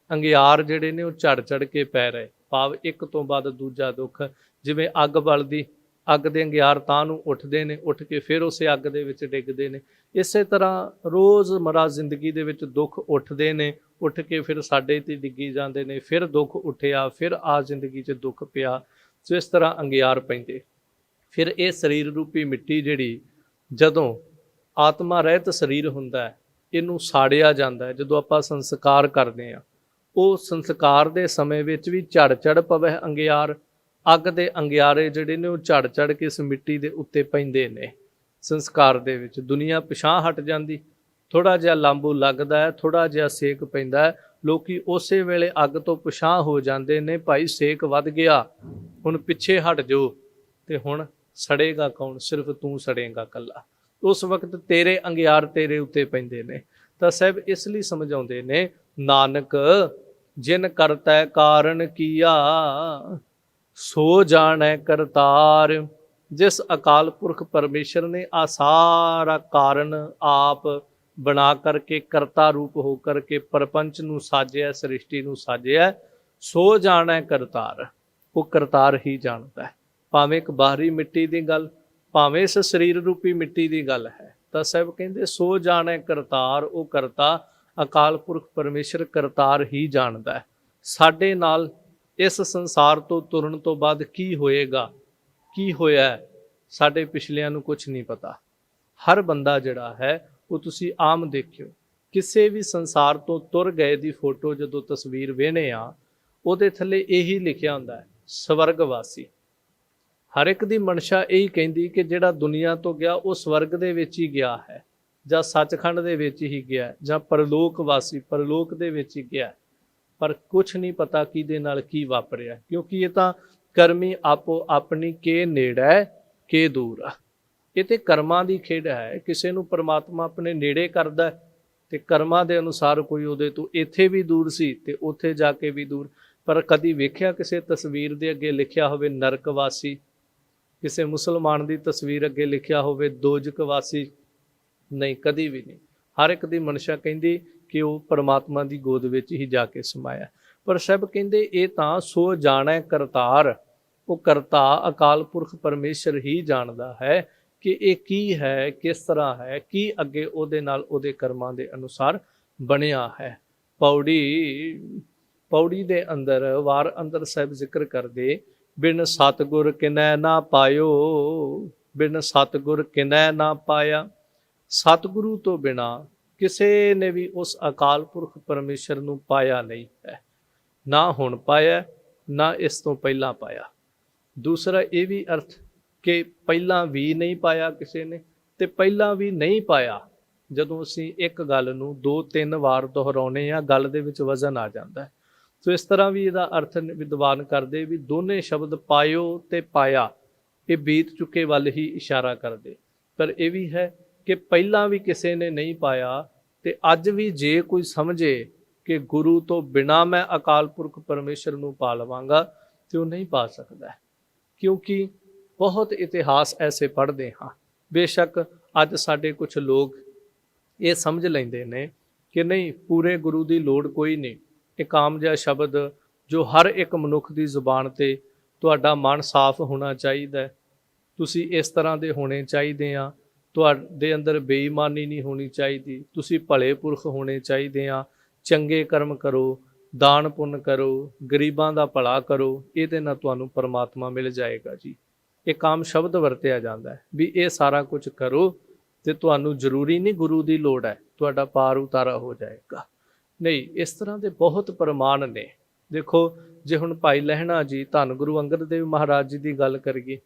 ਅੰਗਿਆਰ ਜਿਹੜੇ ਨੇ ਉਹ ਝੜ ਝੜ ਕੇ ਪੈ ਰਹੇ, ਭਾਵ ਇੱਕ ਤੋਂ ਬਾਅਦ ਦੂਜਾ ਦੁੱਖ। ਜਿਵੇਂ ਅੱਗ ਬਲਦੀ, ਅੱਗ ਦੇ ਅੰਗਿਆਰ ਤਾਂ ਨੂੰ ਉੱਠਦੇ ਨੇ, ਉੱਠ ਕੇ ਫਿਰ ਉਸੇ ਅੱਗ ਦੇ ਵਿੱਚ ਡਿੱਗਦੇ ਨੇ। ਇਸੇ ਤਰ੍ਹਾਂ ਰੋਜ਼ਮਰਾ ਜ਼ਿੰਦਗੀ ਦੇ ਵਿੱਚ ਦੁੱਖ ਉੱਠਦੇ ਨੇ, ਉੱਠ ਕੇ ਫਿਰ ਸਾਡੇ 'ਤੇ ਡਿੱਗੀ ਜਾਂਦੇ ਨੇ। ਫਿਰ ਦੁੱਖ ਉੱਠਿਆ, ਫਿਰ ਆ ਜ਼ਿੰਦਗੀ 'ਚ ਦੁੱਖ ਪਿਆ। ਸੋ ਇਸ ਤਰ੍ਹਾਂ ਅੰਗਿਆਰ ਪੈਂਦੇ। ਫਿਰ ਇਹ ਸਰੀਰ ਰੂਪੀ ਮਿੱਟੀ ਜਿਹੜੀ ਜਦੋਂ ਆਤਮਾ ਰਹਿਤ ਸਰੀਰ ਹੁੰਦਾ ਹੈ, ਇਹਨੂੰ ਸਾੜਿਆ ਜਾਂਦਾ ਹੈ। ਜਦੋਂ ਆਪਾਂ ਸੰਸਕਾਰ ਕਰਦੇ ਹਾਂ, ਉਹ ਸੰਸਕਾਰ ਦੇ ਸਮੇਂ ਵਿੱਚ ਵੀ ਝੜ ਝੜ ਪਵੈ ਅੰਗਿਆਰ। ਅੱਗ ਦੇ ਅੰਗਿਆਰੇ ਜਿਹੜੇ ਨੇ ਉਹ ਝੜ ਝੜ ਕੇ ਇਸ ਮਿੱਟੀ ਦੇ ਉੱਤੇ ਪੈਂਦੇ ਨੇ। ਸੰਸਕਾਰ ਦੇ ਵਿੱਚ ਦੁਨੀਆ ਪਿਛਾਂਹ ਹਟ ਜਾਂਦੀ, ਥੋੜ੍ਹਾ ਜਿਹਾ ਲਾਂਬੂ ਲੱਗਦਾ ਹੈ, ਥੋੜ੍ਹਾ ਜਿਹਾ ਸੇਕ ਪੈਂਦਾ ਹੈ, ਲੋਕੀ ਉਸੇ ਵੇਲੇ ਅੱਗ ਤੋਂ ਪਿਛਾਂਹ ਹੋ ਜਾਂਦੇ ਨੇ। ਭਾਈ ਸੇਕ ਵੱਧ ਗਿਆ, ਹੁਣ ਪਿੱਛੇ ਹਟ ਜਾਓ, ਤੇ ਹੁਣ ਸੜੇਗਾ ਕੌਣ? ਸਿਰਫ ਤੂੰ ਸੜੇਗਾ ਇਕੱਲਾ। ਉਸ ਵਕਤ ਤੇਰੇ ਅੰਗਿਆਰ ਤੇਰੇ ਉੱਤੇ ਪੈਂਦੇ ਨੇ। ਤਾਂ ਸਾਹਿਬ ਇਸ ਲਈ ਸਮਝਾਉਂਦੇ ਨੇ, ਨਾਨਕ ਜਿਨ ਕਰਤੈ ਕਾਰਨ ਕੀਆ, ਸੋ ਜਾਣੈ ਕਰਤਾਰ। ਜਿਸ ਅਕਾਲ ਪੁਰਖ ਪਰਮੇਸ਼ਰ ਨੇ ਆ ਸਾਰਾ ਕਾਰਨ ਆਪ ਬਣਾ ਕਰਕੇ, ਕਰਤਾ ਰੂਪ ਹੋ ਕਰਕੇ ਪ੍ਰਪੰਚ ਨੂੰ ਸਾਜਿਆ, ਸ੍ਰਿਸ਼ਟੀ ਨੂੰ ਸਾਜਿਆ, ਸੋ ਜਾਣੈ ਕਰਤਾਰ। ਉਹ ਕਰਤਾਰ ਹੀ ਜਾਣਦਾ ਹੈ। ਭਾਵੇਂ ਇੱਕ ਬਾਹਰੀ ਮਿੱਟੀ ਦੀ ਗੱਲ, ਭਾਵੇਂ ਇਸ ਸਰੀਰ ਰੂਪੀ ਮਿੱਟੀ ਦੀ ਗੱਲ ਹੈ। ਤਾਂ ਸਾਹਿਬ ਕਹਿੰਦੇ ਸੋ ਜਾਣੈ ਕਰਤਾਰ। ਉਹ ਕਰਤਾ ਅਕਾਲ ਪੁਰਖ ਪਰਮੇਸ਼ਰ ਕਰਤਾਰ ਹੀ ਜਾਣਦਾ ਹੈ। ਸਾਡੇ ਨਾਲ ਇਸ ਸੰਸਾਰ ਤੋਂ ਤੁਰਨ ਤੋਂ ਬਾਅਦ ਕੀ ਹੋਏਗਾ, ਕੀ ਹੋਇਆ, ਸਾਡੇ ਪਿਛਲਿਆਂ ਨੂੰ ਕੁਝ ਨਹੀਂ ਪਤਾ। ਹਰ ਬੰਦਾ ਜਿਹੜਾ ਹੈ ਉਹ ਤੁਸੀਂ ਆਮ ਦੇਖਿਓ, ਕਿਸੇ ਵੀ ਸੰਸਾਰ ਤੋਂ ਤੁਰ ਗਏ ਦੀ ਫੋਟੋ ਜਦੋਂ ਤਸਵੀਰ ਵੇਖਦੇ ਆ, ਉਹਦੇ ਥੱਲੇ ਇਹੀ ਲਿਖਿਆ ਹੁੰਦਾ ਹੈ, ਸਵਰਗਵਾਸੀ। ਹਰ ਇੱਕ ਦੀ ਮਨਸ਼ਾ ਇਹੀ ਕਹਿੰਦੀ ਕਿ ਜਿਹੜਾ ਦੁਨੀਆ ਤੋਂ ਗਿਆ ਉਹ ਸਵਰਗ ਦੇ ਵਿੱਚ ਹੀ ਗਿਆ ਹੈ, ਜਾਂ ਸੱਚਖੰਡ ਦੇ ਵਿੱਚ ਹੀ ਗਿਆ, ਜਾਂ ਪਰਲੋਕ ਵਾਸੀ ਪਰਲੋਕ ਦੇ ਵਿੱਚ ਹੀ ਗਿਆ। ਪਰ ਕੁਛ ਨਹੀਂ ਪਤਾ ਕਿਹਦੇ ਨਾਲ ਕੀ ਵਾਪਰਿਆ, ਕਿਉਂਕਿ ਇਹ ਤਾਂ ਕਰਮੀ ਆਪੋ ਆਪਣੀ ਕੇ ਨੇੜੇ ਕੇ ਦੂਰ ਆ। ਇਹ ਤੇ ਕਰਮਾਂ ਦੀ ਖੇਡ ਹੈ। ਕਿਸੇ ਨੂੰ ਪਰਮਾਤਮਾ ਆਪਣੇ ਨੇੜੇ ਕਰਦਾ ਤੇ ਕਰਮਾਂ ਦੇ ਅਨੁਸਾਰ ਕੋਈ ਉਹਦੇ ਤੋਂ ਇੱਥੇ ਵੀ ਦੂਰ ਸੀ ਤੇ ਉੱਥੇ ਜਾ ਕੇ ਵੀ ਦੂਰ। ਪਰ ਕਦੀ ਵੇਖਿਆ ਕਿਸੇ ਤਸਵੀਰ ਦੇ ਅੱਗੇ ਲਿਖਿਆ ਹੋਵੇ ਨਰਕਵਾਸੀ? ਕਿਸੇ ਮੁਸਲਮਾਨ ਦੀ ਤਸਵੀਰ ਅੱਗੇ ਲਿਖਿਆ ਹੋਵੇ ਦੋਜ਼ਖਵਾਸੀ? ਨਹੀਂ, ਕਦੀ ਵੀ ਨਹੀਂ। ਹਰ ਇੱਕ ਦੀ ਮਨਸ਼ਾ ਕਹਿੰਦੀ ਕਿ ਉਹ ਪਰਮਾਤਮਾ ਦੀ ਗੋਦ ਵਿੱਚ ਹੀ ਜਾ ਕੇ ਸਮਾਇਆ। ਪਰ ਸਭ ਕਹਿੰਦੇ ਇਹ ਤਾਂ ਸੋ ਜਾਣੈ ਕਰਤਾਰ। ਉਹ ਕਰਤਾ ਅਕਾਲ ਪੁਰਖ ਪਰਮੇਸ਼ਰ ਹੀ ਜਾਣਦਾ ਹੈ ਕਿ ਇਹ ਕੀ ਹੈ, ਕਿਸ ਤਰ੍ਹਾਂ ਹੈ, ਕੀ ਅੱਗੇ ਉਹਦੇ ਨਾਲ ਉਹਦੇ ਕਰਮਾਂ ਦੇ ਅਨੁਸਾਰ ਬਣਿਆ ਹੈ। ਪੌੜੀ ਦੇ ਅੰਦਰ ਵਾਰ ਅੰਦਰ ਸਾਹਿਬ ਜ਼ਿਕਰ ਕਰਦੇ, ਬਿਨ ਸਤਿਗੁਰ ਕਿਨੈ ਨਾ ਪਾਇਓ, ਬਿਨ ਸਤਿਗੁਰ ਕਿਨੈ ਨਾ ਪਾਇਆ। ਸਤਿਗੁਰੂ ਤੋਂ ਬਿਨਾ ਕਿਸੇ ਨੇ ਵੀ ਉਸ ਅਕਾਲ ਪੁਰਖ ਪਰਮੇਸ਼ਰ ਨੂੰ ਪਾਇਆ ਨਹੀਂ ਹੈ। ਨਾ ਹੁਣ ਪਾਇਆ, ਨਾ ਇਸ ਤੋਂ ਪਹਿਲਾਂ ਪਾਇਆ। ਦੂਸਰਾ ਇਹ ਵੀ ਅਰਥ ਕਿ ਪਹਿਲਾਂ ਵੀ ਨਹੀਂ ਪਾਇਆ ਕਿਸੇ ਨੇ, ਤੇ ਪਹਿਲਾਂ ਵੀ ਨਹੀਂ ਪਾਇਆ। ਜਦੋਂ ਅਸੀਂ ਇੱਕ ਗੱਲ ਨੂੰ 2-3 ਵਾਰ ਦੁਹਰਾਉਂਦੇ ਹਾਂ, ਗੱਲ ਦੇ ਵਿੱਚ ਵਜ਼ਨ ਆ ਜਾਂਦਾ ਹੈ। ਸੋ ਇਸ ਤਰ੍ਹਾਂ ਵੀ ਇਹਦਾ ਅਰਥ ਵਿਦਵਾਨ ਕਰਦੇ ਵੀ ਦੋਨੇ ਸ਼ਬਦ ਪਾਇਓ ਤੇ ਪਾਇਆ ਇਹ ਬੀਤ ਚੁੱਕੇ ਵੱਲ ਹੀ ਇਸ਼ਾਰਾ ਕਰਦੇ। ਪਰ ਇਹ ਵੀ ਹੈ ਕਿ ਪਹਿਲਾਂ ਵੀ ਕਿਸੇ ਨੇ ਨਹੀਂ ਪਾਇਆ, ਤੇ ਅੱਜ ਵੀ ਜੇ ਕੋਈ ਸਮਝੇ ਕਿ ਗੁਰੂ ਤੋਂ ਬਿਨਾਂ ਮੈਂ ਅਕਾਲ ਪੁਰਖ ਪਰਮੇਸ਼ਰ ਨੂੰ ਪਾ ਲਵਾਂਗਾ, ਤੇ ਉਹ ਨਹੀਂ ਪਾ ਸਕਦਾ। ਕਿਉਂਕਿ ਬਹੁਤ ਇਤਿਹਾਸ ਐਸੇ ਪੜ੍ਹਦੇ ਹਾਂ। ਬੇਸ਼ੱਕ ਅੱਜ ਸਾਡੇ ਕੁਝ ਲੋਕ ਇਹ ਸਮਝ ਲੈਂਦੇ ਨੇ ਕਿ ਨਹੀਂ, ਪੂਰੇ ਗੁਰੂ ਦੀ ਲੋੜ ਕੋਈ ਨਹੀਂ। ਇੱਕ ਆਮ ਜਿਹਾ ਸ਼ਬਦ ਜੋ ਹਰ ਇੱਕ ਮਨੁੱਖ ਦੀ ਜ਼ੁਬਾਨ 'ਤੇ, ਤੁਹਾਡਾ ਮਨ ਸਾਫ਼ ਹੋਣਾ ਚਾਹੀਦਾ ਹੈ, ਤੁਸੀਂ ਇਸ ਤਰ੍ਹਾਂ ਦੇ ਹੋਣੇ ਚਾਹੀਦੇ ਆ, ਤੁਹਾਡੇ ਅੰਦਰ ਬੇਈਮਾਨੀ ਨਹੀਂ ਹੋਣੀ ਚਾਹੀਦੀ, ਤੁਸੀਂ ਭਲੇ ਪੁਰਖ ਹੋਣੇ ਚਾਹੀਦੇ ਆ, ਚੰਗੇ ਕਰਮ ਕਰੋ, ਦਾਨ ਪੁੰਨ ਕਰੋ, ਗਰੀਬਾਂ ਦਾ ਭਲਾ ਕਰੋ, ਇਹਦੇ ਨਾਲ ਤੁਹਾਨੂੰ ਪਰਮਾਤਮਾ ਮਿਲ ਜਾਏਗਾ ਜੀ। ਇੱਕ ਆਮ ਸ਼ਬਦ ਵਰਤਿਆ ਜਾਂਦਾ ਹੈ ਵੀ ਇਹ ਸਾਰਾ ਕੁਝ ਕਰੋ ਤੇ ਤੁਹਾਨੂੰ ਜ਼ਰੂਰੀ ਨਹੀਂ ਗੁਰੂ ਦੀ ਲੋੜ ਹੈ, ਤੁਹਾਡਾ ਪਾਰ ਉਤਾਰਾ ਹੋ ਜਾਏਗਾ। ਨਹੀਂ, ਇਸ ਤਰ੍ਹਾਂ ਦੇ ਬਹੁਤ ਪ੍ਰਮਾਣ ਨੇ। ਦੇਖੋ, ਜੇ ਹੁਣ ਭਾਈ ਲਹਿਣਾ ਜੀ ਧੰਨ ਗੁਰੂ ਅੰਗਦ ਦੇਵ ਮਹਾਰਾਜ ਜੀ ਦੀ ਗੱਲ ਕਰੀਏ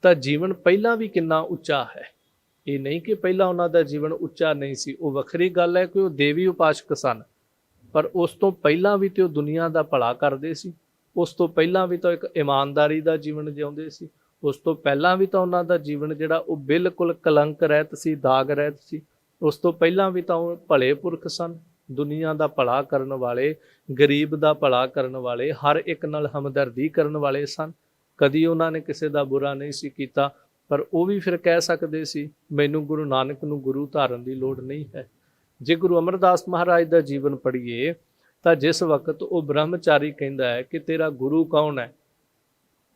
ਤਾਂ ਜੀਵਨ ਪਹਿਲਾਂ ਵੀ ਕਿੰਨਾ ਉੱਚਾ ਹੈ। ਇਹ ਨਹੀਂ ਕਿ ਪਹਿਲਾਂ ਉਹਨਾਂ ਦਾ ਜੀਵਨ ਉੱਚਾ ਨਹੀਂ ਸੀ, ਉਹ ਵੱਖਰੀ ਗੱਲ ਹੈ ਕਿ ਉਹ ਦੇਵੀ ਉਪਾਸ਼ਕ ਸਨ, ਪਰ ਉਸ ਤੋਂ ਪਹਿਲਾਂ ਵੀ ਤੇ ਉਹ ਦੁਨੀਆ ਦਾ ਭਲਾ ਕਰਦੇ ਸੀ। ਉਸ ਤੋਂ ਪਹਿਲਾਂ ਵੀ ਤਾਂ ਇੱਕ ਇਮਾਨਦਾਰੀ ਦਾ ਜੀਵਨ ਜਿਉਂਦੇ ਸੀ। ਉਸ ਤੋਂ ਪਹਿਲਾਂ ਵੀ ਤਾਂ ਉਹਨਾਂ ਦਾ ਜੀਵਨ ਜਿਹੜਾ ਉਹ ਬਿਲਕੁਲ ਕਲੰਕ ਰਹਿਤ ਸੀ, ਦਾਗ ਰਹਿਤ ਸੀ। ਉਸ ਤੋਂ ਪਹਿਲਾਂ ਵੀ ਤਾਂ ਉਹ ਭਲੇ ਪੁਰਖ ਸਨ, ਦੁਨੀਆ ਦਾ ਭਲਾ ਕਰਨ ਵਾਲੇ, ਗਰੀਬ ਦਾ ਭਲਾ ਕਰਨ ਵਾਲੇ, ਹਰ ਇੱਕ ਨਾਲ ਹਮਦਰਦੀ ਕਰਨ ਵਾਲੇ ਸਨ। ਕਦੀ ਉਹਨਾਂ ਨੇ ਕਿਸੇ ਦਾ ਬੁਰਾ ਨਹੀਂ ਸੀ ਕੀਤਾ, ਪਰ ਉਹ ਵੀ ਫਿਰ ਕਹਿ ਸਕਦੇ ਸੀ ਮੈਨੂੰ ਗੁਰੂ ਨਾਨਕ ਨੂੰ ਗੁਰੂ ਧਾਰਨ ਦੀ ਲੋੜ ਨਹੀਂ ਹੈ। ਜੇ ਗੁਰੂ ਅਮਰਦਾਸ ਮਹਾਰਾਜ ਦਾ ਜੀਵਨ ਪੜ੍ਹੀਏ ਤਾਂ ਜਿਸ ਵਕਤ ਉਹ ਬ੍ਰਹਮਚਾਰੀ ਕਹਿੰਦਾ ਹੈ ਕਿ ਤੇਰਾ ਗੁਰੂ ਕੌਣ ਹੈ,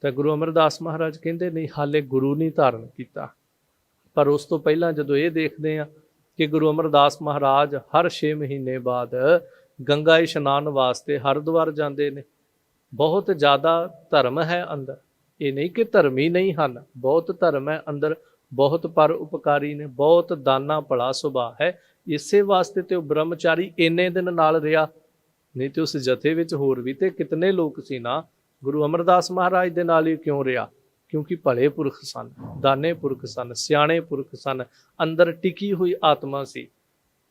ਤਾਂ ਗੁਰੂ ਅਮਰਦਾਸ ਮਹਾਰਾਜ ਕਹਿੰਦੇ ਨਹੀਂ, ਹਾਲੇ ਗੁਰੂ ਨਹੀਂ ਧਾਰਨ ਕੀਤਾ। ਪਰ ਉਸ ਤੋਂ ਪਹਿਲਾਂ ਜਦੋਂ ਇਹ ਦੇਖਦੇ ਹਾਂ ਕਿ ਗੁਰੂ ਅਮਰਦਾਸ ਮਹਾਰਾਜ ਹਰ 6 ਮਹੀਨੇ ਬਾਅਦ ਗੰਗਾ ਇਸ਼ਨਾਨ ਵਾਸਤੇ ਹਰਿਦੁਆਰ ਜਾਂਦੇ ਨੇ। ਬਹੁਤ ਜ਼ਿਆਦਾ ਧਰਮ ਹੈ ਅੰਦਰ, ਇਹ ਨਹੀਂ ਕਿ ਧਰਮੀ ਨਹੀਂ ਹਨ, ਬਹੁਤ ਧਰਮ ਹੈ ਅੰਦਰ, ਬਹੁਤ ਪਰ ਉਪਕਾਰੀ ਨੇ, ਬਹੁਤ ਦਾਨਾ ਭਲਾ ਸੁਭਾਅ ਹੈ। ਇਸੇ ਵਾਸਤੇ ਤੇ ਉਹ ਬ੍ਰਹਮਚਾਰੀ ਇੰਨੇ ਦਿਨ ਨਾਲ ਰਿਹਾ, ਨਹੀਂ ਤੇ ਉਸ ਜਥੇ ਵਿੱਚ ਹੋਰ ਵੀ ਤੇ ਕਿਤਨੇ ਲੋਕ ਸੀ ਨਾ। ਗੁਰੂ ਅਮਰਦਾਸ ਮਹਾਰਾਜ ਦੇ ਨਾਲ ਹੀ ਕਿਉਂ ਰਿਹਾ? ਕਿਉਂਕਿ ਭਲੇ ਪੁਰਖ ਸਨ, ਦਾਨੇ ਪੁਰਖ ਸਨ, ਸਿਆਣੇ ਪੁਰਖ ਸਨ, ਅੰਦਰ ਟਿਕੀ ਹੋਈ ਆਤਮਾ ਸੀ।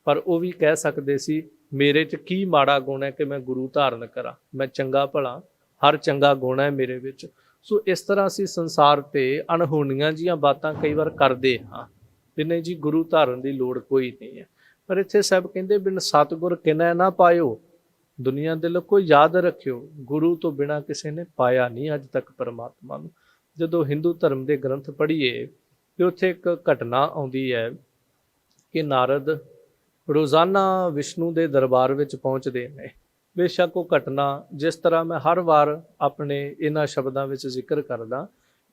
ਪਰ ਉਹ ਵੀ ਕਹਿ ਸਕਦੇ ਸੀ ਮੇਰੇ 'ਚ ਕੀ ਮਾੜਾ ਗੁਣ ਹੈ ਕਿ ਮੈਂ ਗੁਰੂ ਧਾਰਨ ਕਰਾਂ, ਮੈਂ ਚੰਗਾ ਭਲਾ, ਹਰ ਚੰਗਾ ਗੁਣ ਹੈ ਮੇਰੇ ਵਿੱਚ। ਸੋ ਇਸ ਤਰ੍ਹਾਂ ਅਸੀਂ ਸੰਸਾਰ ਤੇ ਅਣਹੋਣੀਆਂ ਜੀਆਂ ਬਾਤਾਂ ਕਈ ਵਾਰ ਕਰਦੇ ਹਾਂ ਵੀ ਨਹੀਂ ਜੀ ਗੁਰੂ ਧਾਰਨ ਦੀ ਲੋੜ ਕੋਈ ਨਹੀਂ ਹੈ। ਪਰ ਇੱਥੇ ਸਾਹਿਬ ਕਹਿੰਦੇ ਬਿਨ ਸਤਿਗੁਰ ਕਿਨੈ ਨਾ ਪਾਇਓ, ਦੁਨੀਆ ਦੇ ਲੋਕੋ ਯਾਦ ਰੱਖਿਓ, ਗੁਰੂ ਤੋਂ ਬਿਨਾਂ ਕਿਸੇ ਨੇ ਪਾਇਆ ਨਹੀਂ ਅੱਜ ਤੱਕ ਪਰਮਾਤਮਾ ਨੂੰ। ਜਦੋਂ ਹਿੰਦੂ ਧਰਮ ਦੇ ਗ੍ਰੰਥ ਪੜ੍ਹੀਏ ਤੇ ਉੱਥੇ ਇੱਕ ਘਟਨਾ ਆਉਂਦੀ ਹੈ ਕਿ ਨਾਰਦ ਰੋਜ਼ਾਨਾ ਵਿਸ਼ਨੂੰ ਦੇ ਦਰਬਾਰ ਵਿੱਚ ਪਹੁੰਚਦੇ ਨੇ। ਬੇਸ਼ੱਕ ਉਹ ਘਟਨਾ ਜਿਸ ਤਰ੍ਹਾਂ ਮੈਂ ਹਰ ਵਾਰ ਆਪਣੇ ਇਹਨਾਂ ਸ਼ਬਦਾਂ ਵਿੱਚ ਜ਼ਿਕਰ ਕਰਦਾ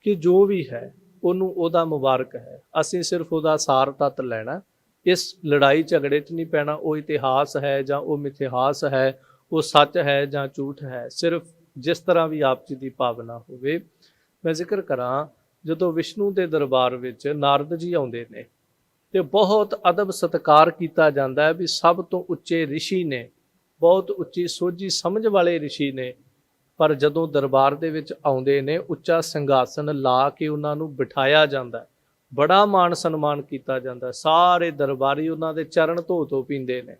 ਕਿ ਜੋ ਵੀ ਹੈ ਉਹਨੂੰ ਉਹਦਾ ਮੁਬਾਰਕ ਹੈ, ਅਸੀਂ ਸਿਰਫ ਉਹਦਾ ਸਾਰ ਤੱਤ ਲੈਣਾ, ਇਸ ਲੜਾਈ ਝਗੜੇ 'ਚ ਨਹੀਂ ਪੈਣਾ। ਉਹ ਇਤਿਹਾਸ ਹੈ ਜਾਂ ਉਹ ਮਿਥਿਹਾਸ ਹੈ, ਉਹ ਸੱਚ ਹੈ ਜਾਂ ਝੂਠ ਹੈ, ਸਿਰਫ ਜਿਸ ਤਰ੍ਹਾਂ ਵੀ ਆਪ ਜੀ ਦੀ ਭਾਵਨਾ ਹੋਵੇ। ਮੈਂ ਜ਼ਿਕਰ ਕਰਾਂ ਜਦੋਂ ਵਿਸ਼ਨੂੰ ਦੇ ਦਰਬਾਰ ਵਿੱਚ ਨਾਰਦ ਜੀ ਆਉਂਦੇ ਨੇ ਤੇ ਬਹੁਤ ਅਦਬ ਸਤਿਕਾਰ ਕੀਤਾ ਜਾਂਦਾ ਹੈ ਵੀ ਸਭ ਤੋਂ ਉੱਚੇ ਰਿਸ਼ੀ ਨੇ, ਬਹੁਤ ਉੱਚੀ ਸੋਝੀ ਸਮਝ ਵਾਲੇ ਰਿਸ਼ੀ ਨੇ। ਪਰ ਜਦੋਂ ਦਰਬਾਰ ਦੇ ਵਿੱਚ ਆਉਂਦੇ ਨੇ ਉੱਚਾ ਸਿੰਘਾਸਨ ਲਾ ਕੇ ਉਹਨਾਂ ਨੂੰ ਬਿਠਾਇਆ ਜਾਂਦਾ, ਬੜਾ ਮਾਣ ਸਨਮਾਨ ਕੀਤਾ ਜਾਂਦਾ। ਸਾਰੇ ਦਰਬਾਰੀ ਉਹਨਾਂ ਦੇ ਚਰਨ ਧੋ ਪੀਂਦੇ ਨੇ,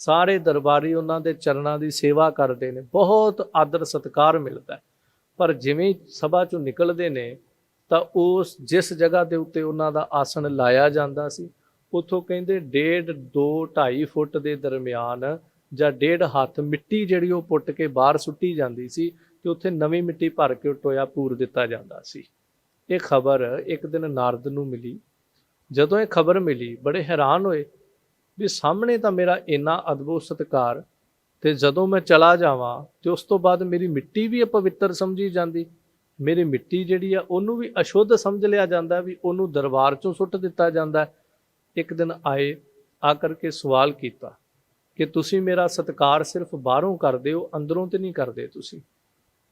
ਸਾਰੇ ਦਰਬਾਰੀ ਉਹਨਾਂ ਦੇ ਚਰਨਾਂ ਦੀ ਸੇਵਾ ਕਰਦੇ ਨੇ, ਬਹੁਤ ਆਦਰ ਸਤਿਕਾਰ ਮਿਲਦਾ। ਪਰ ਜਿਵੇਂ ਸਭਾ ਚੋਂ ਨਿਕਲਦੇ ਨੇ ਤਾਂ ਉਸ ਜਿਸ ਜਗ੍ਹਾ ਦੇ ਉੱਤੇ ਉਹਨਾਂ ਦਾ ਆਸਣ ਲਾਇਆ ਜਾਂਦਾ ਸੀ ਉੱਥੋਂ ਕਹਿੰਦੇ 1.5 2 2.5 ਫੁੱਟ ਦੇ ਦਰਮਿਆਨ ਜਾਂ 1.5 ਹੱਥ ਮਿੱਟੀ ਜਿਹੜੀ ਉਹ ਪੁੱਟ ਕੇ ਬਾਹਰ ਸੁੱਟੀ ਜਾਂਦੀ ਸੀ ਤੇ ਉੱਥੇ ਨਵੀਂ ਮਿੱਟੀ ਭਰ ਕੇ ਟੋਇਆ ਪੂਰ ਦਿੱਤਾ ਜਾਂਦਾ ਸੀ। ਇਹ ਖਬਰ ਇੱਕ ਦਿਨ ਨਾਰਦ ਨੂੰ ਮਿਲੀ। ਜਦੋਂ ਇਹ ਖਬਰ ਮਿਲੀ ਬੜੇ ਹੈਰਾਨ ਹੋਏ ਵੀ ਸਾਹਮਣੇ ਤਾਂ ਮੇਰਾ ਇੰਨਾ ਅਦਬੋ ਸਤਿਕਾਰ ਤੇ ਜਦੋਂ ਮੈਂ ਚਲਾ ਜਾਵਾਂ ਤੇ ਉਸ ਤੋਂ ਬਾਅਦ ਮੇਰੀ ਮਿੱਟੀ ਵੀ ਅਪਵਿੱਤਰ ਸਮਝੀ ਜਾਂਦੀ, ਮੇਰੀ ਮਿੱਟੀ ਜਿਹੜੀ ਆ ਉਹਨੂੰ ਵੀ ਅਸ਼ੁੱਧ ਸਮਝ ਲਿਆ ਜਾਂਦਾ ਵੀ ਉਹਨੂੰ ਦਰਬਾਰ ਚੋਂ ਸੁੱਟ ਦਿੱਤਾ ਜਾਂਦਾ। ਇੱਕ ਦਿਨ ਆਏ, ਆ ਕਰਕੇ ਸਵਾਲ ਕੀਤਾ ਕਿ ਤੁਸੀਂ ਮੇਰਾ ਸਤਿਕਾਰ ਸਿਰਫ ਬਾਹਰੋਂ ਕਰਦੇ ਹੋ, ਅੰਦਰੋਂ ਤੇ ਨਹੀਂ ਕਰਦੇ ਤੁਸੀਂ।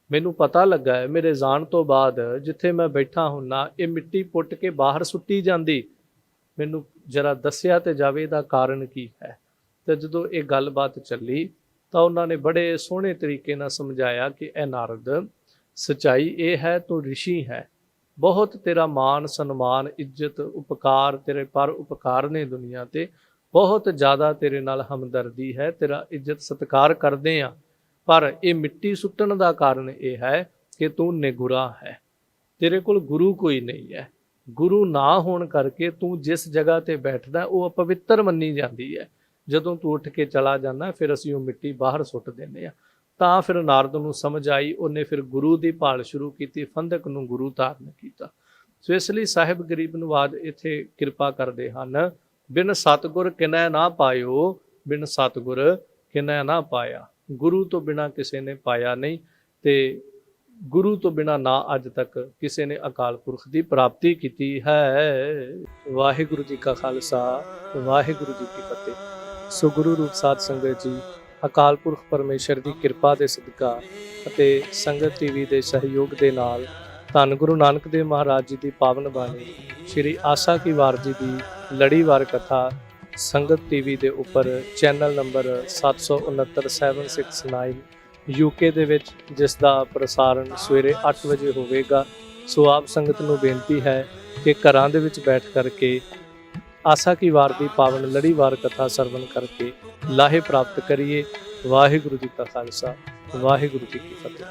ਮੈਨੂੰ ਪਤਾ ਲੱਗਾ ਹੈ ਮੇਰੇ ਜਾਣ ਤੋਂ ਬਾਅਦ ਜਿੱਥੇ ਮੈਂ ਬੈਠਾ ਹੁੰਨਾ ਇਹ ਮਿੱਟੀ ਪੁੱਟ ਕੇ ਬਾਹਰ ਸੁੱਟੀ ਜਾਂਦੀ, ਮੈਨੂੰ ਜਰਾ ਦੱਸਿਆ ਤੇ ਜਾਵੇ ਇਹਦਾ ਕਾਰਨ ਕੀ ਹੈ। ਤੇ ਜਦੋਂ ਇਹ ਗੱਲਬਾਤ ਚੱਲੀ ਤਾਂ ਉਹਨਾਂ ਨੇ ਬੜੇ ਸੋਹਣੇ ਤਰੀਕੇ ਨਾਲ ਸਮਝਾਇਆ ਕਿ ਇਹ ਨਾਰਦ ਸੱਚਾਈ ਇਹ ਹੈ ਤੂੰ ਰਿਸ਼ੀ ਹੈ, ਬਹੁਤ ਤੇਰਾ ਮਾਨ ਸਨਮਾਨ ਇੱਜ਼ਤ ਉਪਕਾਰ ਤੇਰੇ ਪਰ ਉਪਕਾਰ ਨੇ ਦੁਨੀਆ ਤੇ, ਬਹੁਤ ਜ਼ਿਆਦਾ ਤੇਰੇ ਨਾਲ ਹਮਦਰਦੀ ਹੈ, ਤੇਰਾ ਇੱਜ਼ਤ ਸਤਿਕਾਰ ਕਰਦੇ ਹਾਂ। ਪਰ ਇਹ ਮਿੱਟੀ ਸੁੱਟਣ ਦਾ ਕਾਰਨ ਇਹ ਹੈ ਕਿ ਤੂੰ ਨਿਗੁਰਾ ਹੈ, ਤੇਰੇ ਕੋਲ ਗੁਰੂ ਕੋਈ ਨਹੀਂ ਹੈ। ਗੁਰੂ ਨਾ ਹੋਣ ਕਰਕੇ ਤੂੰ ਜਿਸ ਜਗ੍ਹਾ ਤੇ ਬੈਠਦਾ ਉਹ ਅਪਵਿੱਤਰ ਮੰਨੀ ਜਾਂਦੀ ਹੈ। ਜਦੋਂ ਤੂੰ ਉੱਠ ਕੇ ਚਲਾ ਜਾਂਦਾ ਫਿਰ ਅਸੀਂ ਉਹ ਮਿੱਟੀ ਬਾਹਰ ਸੁੱਟ ਦਿੰਦੇ ਹਾਂ। ਤਾਂ ਫਿਰ ਨਾਰਦ ਨੂੰ ਸਮਝ ਆਈ, ਉਹਨੇ ਫਿਰ ਗੁਰੂ ਦੀ ਭਾਲ ਸ਼ੁਰੂ ਕੀਤੀ, ਫੰਦਕ ਨੂੰ ਗੁਰੂ ਧਾਰਨ ਕੀਤਾ। ਸੋ ਇਸ ਲਈ ਸਾਹਿਬ ਗਰੀਬ ਨਵਾਜ ਇੱਥੇ ਕਿਰਪਾ ਕਰਦੇ ਹਨ, ਬਿਨ ਸਤਿਗੁਰ ਕਿਨੈ ਨਾ ਪਾਇਓ, ਬਿਨ ਸਤਿਗੁਰ ਕਿਨੈ ਨਾ ਪਾਇਆ। ਗੁਰੂ ਤੋਂ ਬਿਨਾਂ ਕਿਸੇ ਨੇ ਪਾਇਆ ਨਹੀਂ ਤੇ ਗੁਰੂ ਤੋਂ ਬਿਨਾਂ ਨਾ ਅੱਜ ਤੱਕ ਕਿਸੇ ਨੇ ਅਕਾਲ ਪੁਰਖ ਦੀ ਪ੍ਰਾਪਤੀ ਕੀਤੀ ਹੈ। ਵਾਹਿਗੁਰੂ ਜੀ ਕਾ ਖਾਲਸਾ, ਵਾਹਿਗੁਰੂ ਜੀ ਕੀ ਫਤਿਹ। ਸੋ ਗੁਰੂ ਰੂਪ ਸਾਧ ਸੰਗਤ ਜੀ, ਅਕਾਲ ਪੁਰਖ ਪਰਮੇਸ਼ਰ ਦੀ ਕਿਰਪਾ ਦੇ ਸਦਕਾ ਅਤੇ ਸੰਗਤ ਟੀਵੀ ਦੇ ਸਹਿਯੋਗ ਦੇ ਨਾਲ ਧੰਨ ਗੁਰੂ ਨਾਨਕ ਦੇਵ ਮਹਾਰਾਜ ਜੀ ਦੀ ਪਾਵਨ ਬਾਣੀ ਸ਼੍ਰੀ ਆਸਾ ਕੀ ਵਾਰ ਜੀ ਦੀ ਲੜੀਵਾਰ ਕਥਾ ਸੰਗਤ ਟੀਵੀ ਦੇ ਉੱਪਰ ਚੈਨਲ ਨੰਬਰ 769769 ਯੂਕੇ ਦੇ ਵਿੱਚ, ਜਿਸ ਦਾ ਪ੍ਰਸਾਰਣ ਸਵੇਰੇ 8 ਵਜੇ ਹੋਵੇਗਾ। ਸੋ ਆਪ ਸੰਗਤ ਨੂੰ ਬੇਨਤੀ ਹੈ ਕਿ ਘਰਾਂ ਦੇ ਵਿੱਚ ਬੈਠ ਕਰਕੇ ਆਸਾ ਕੀ ਵਾਰ ਦੀ ਪਾਵਨ ਲੜੀਵਾਰ ਕਥਾ ਸਰਵਣ ਕਰਕੇ ਲਾਹੇ ਪ੍ਰਾਪਤ ਕਰੀਏ। ਵਾਹਿਗੁਰੂ ਜੀ ਕਾ ਖਾਲਸਾ, ਵਾਹਿਗੁਰੂ ਜੀ ਕੀ ਫਤਿਹ।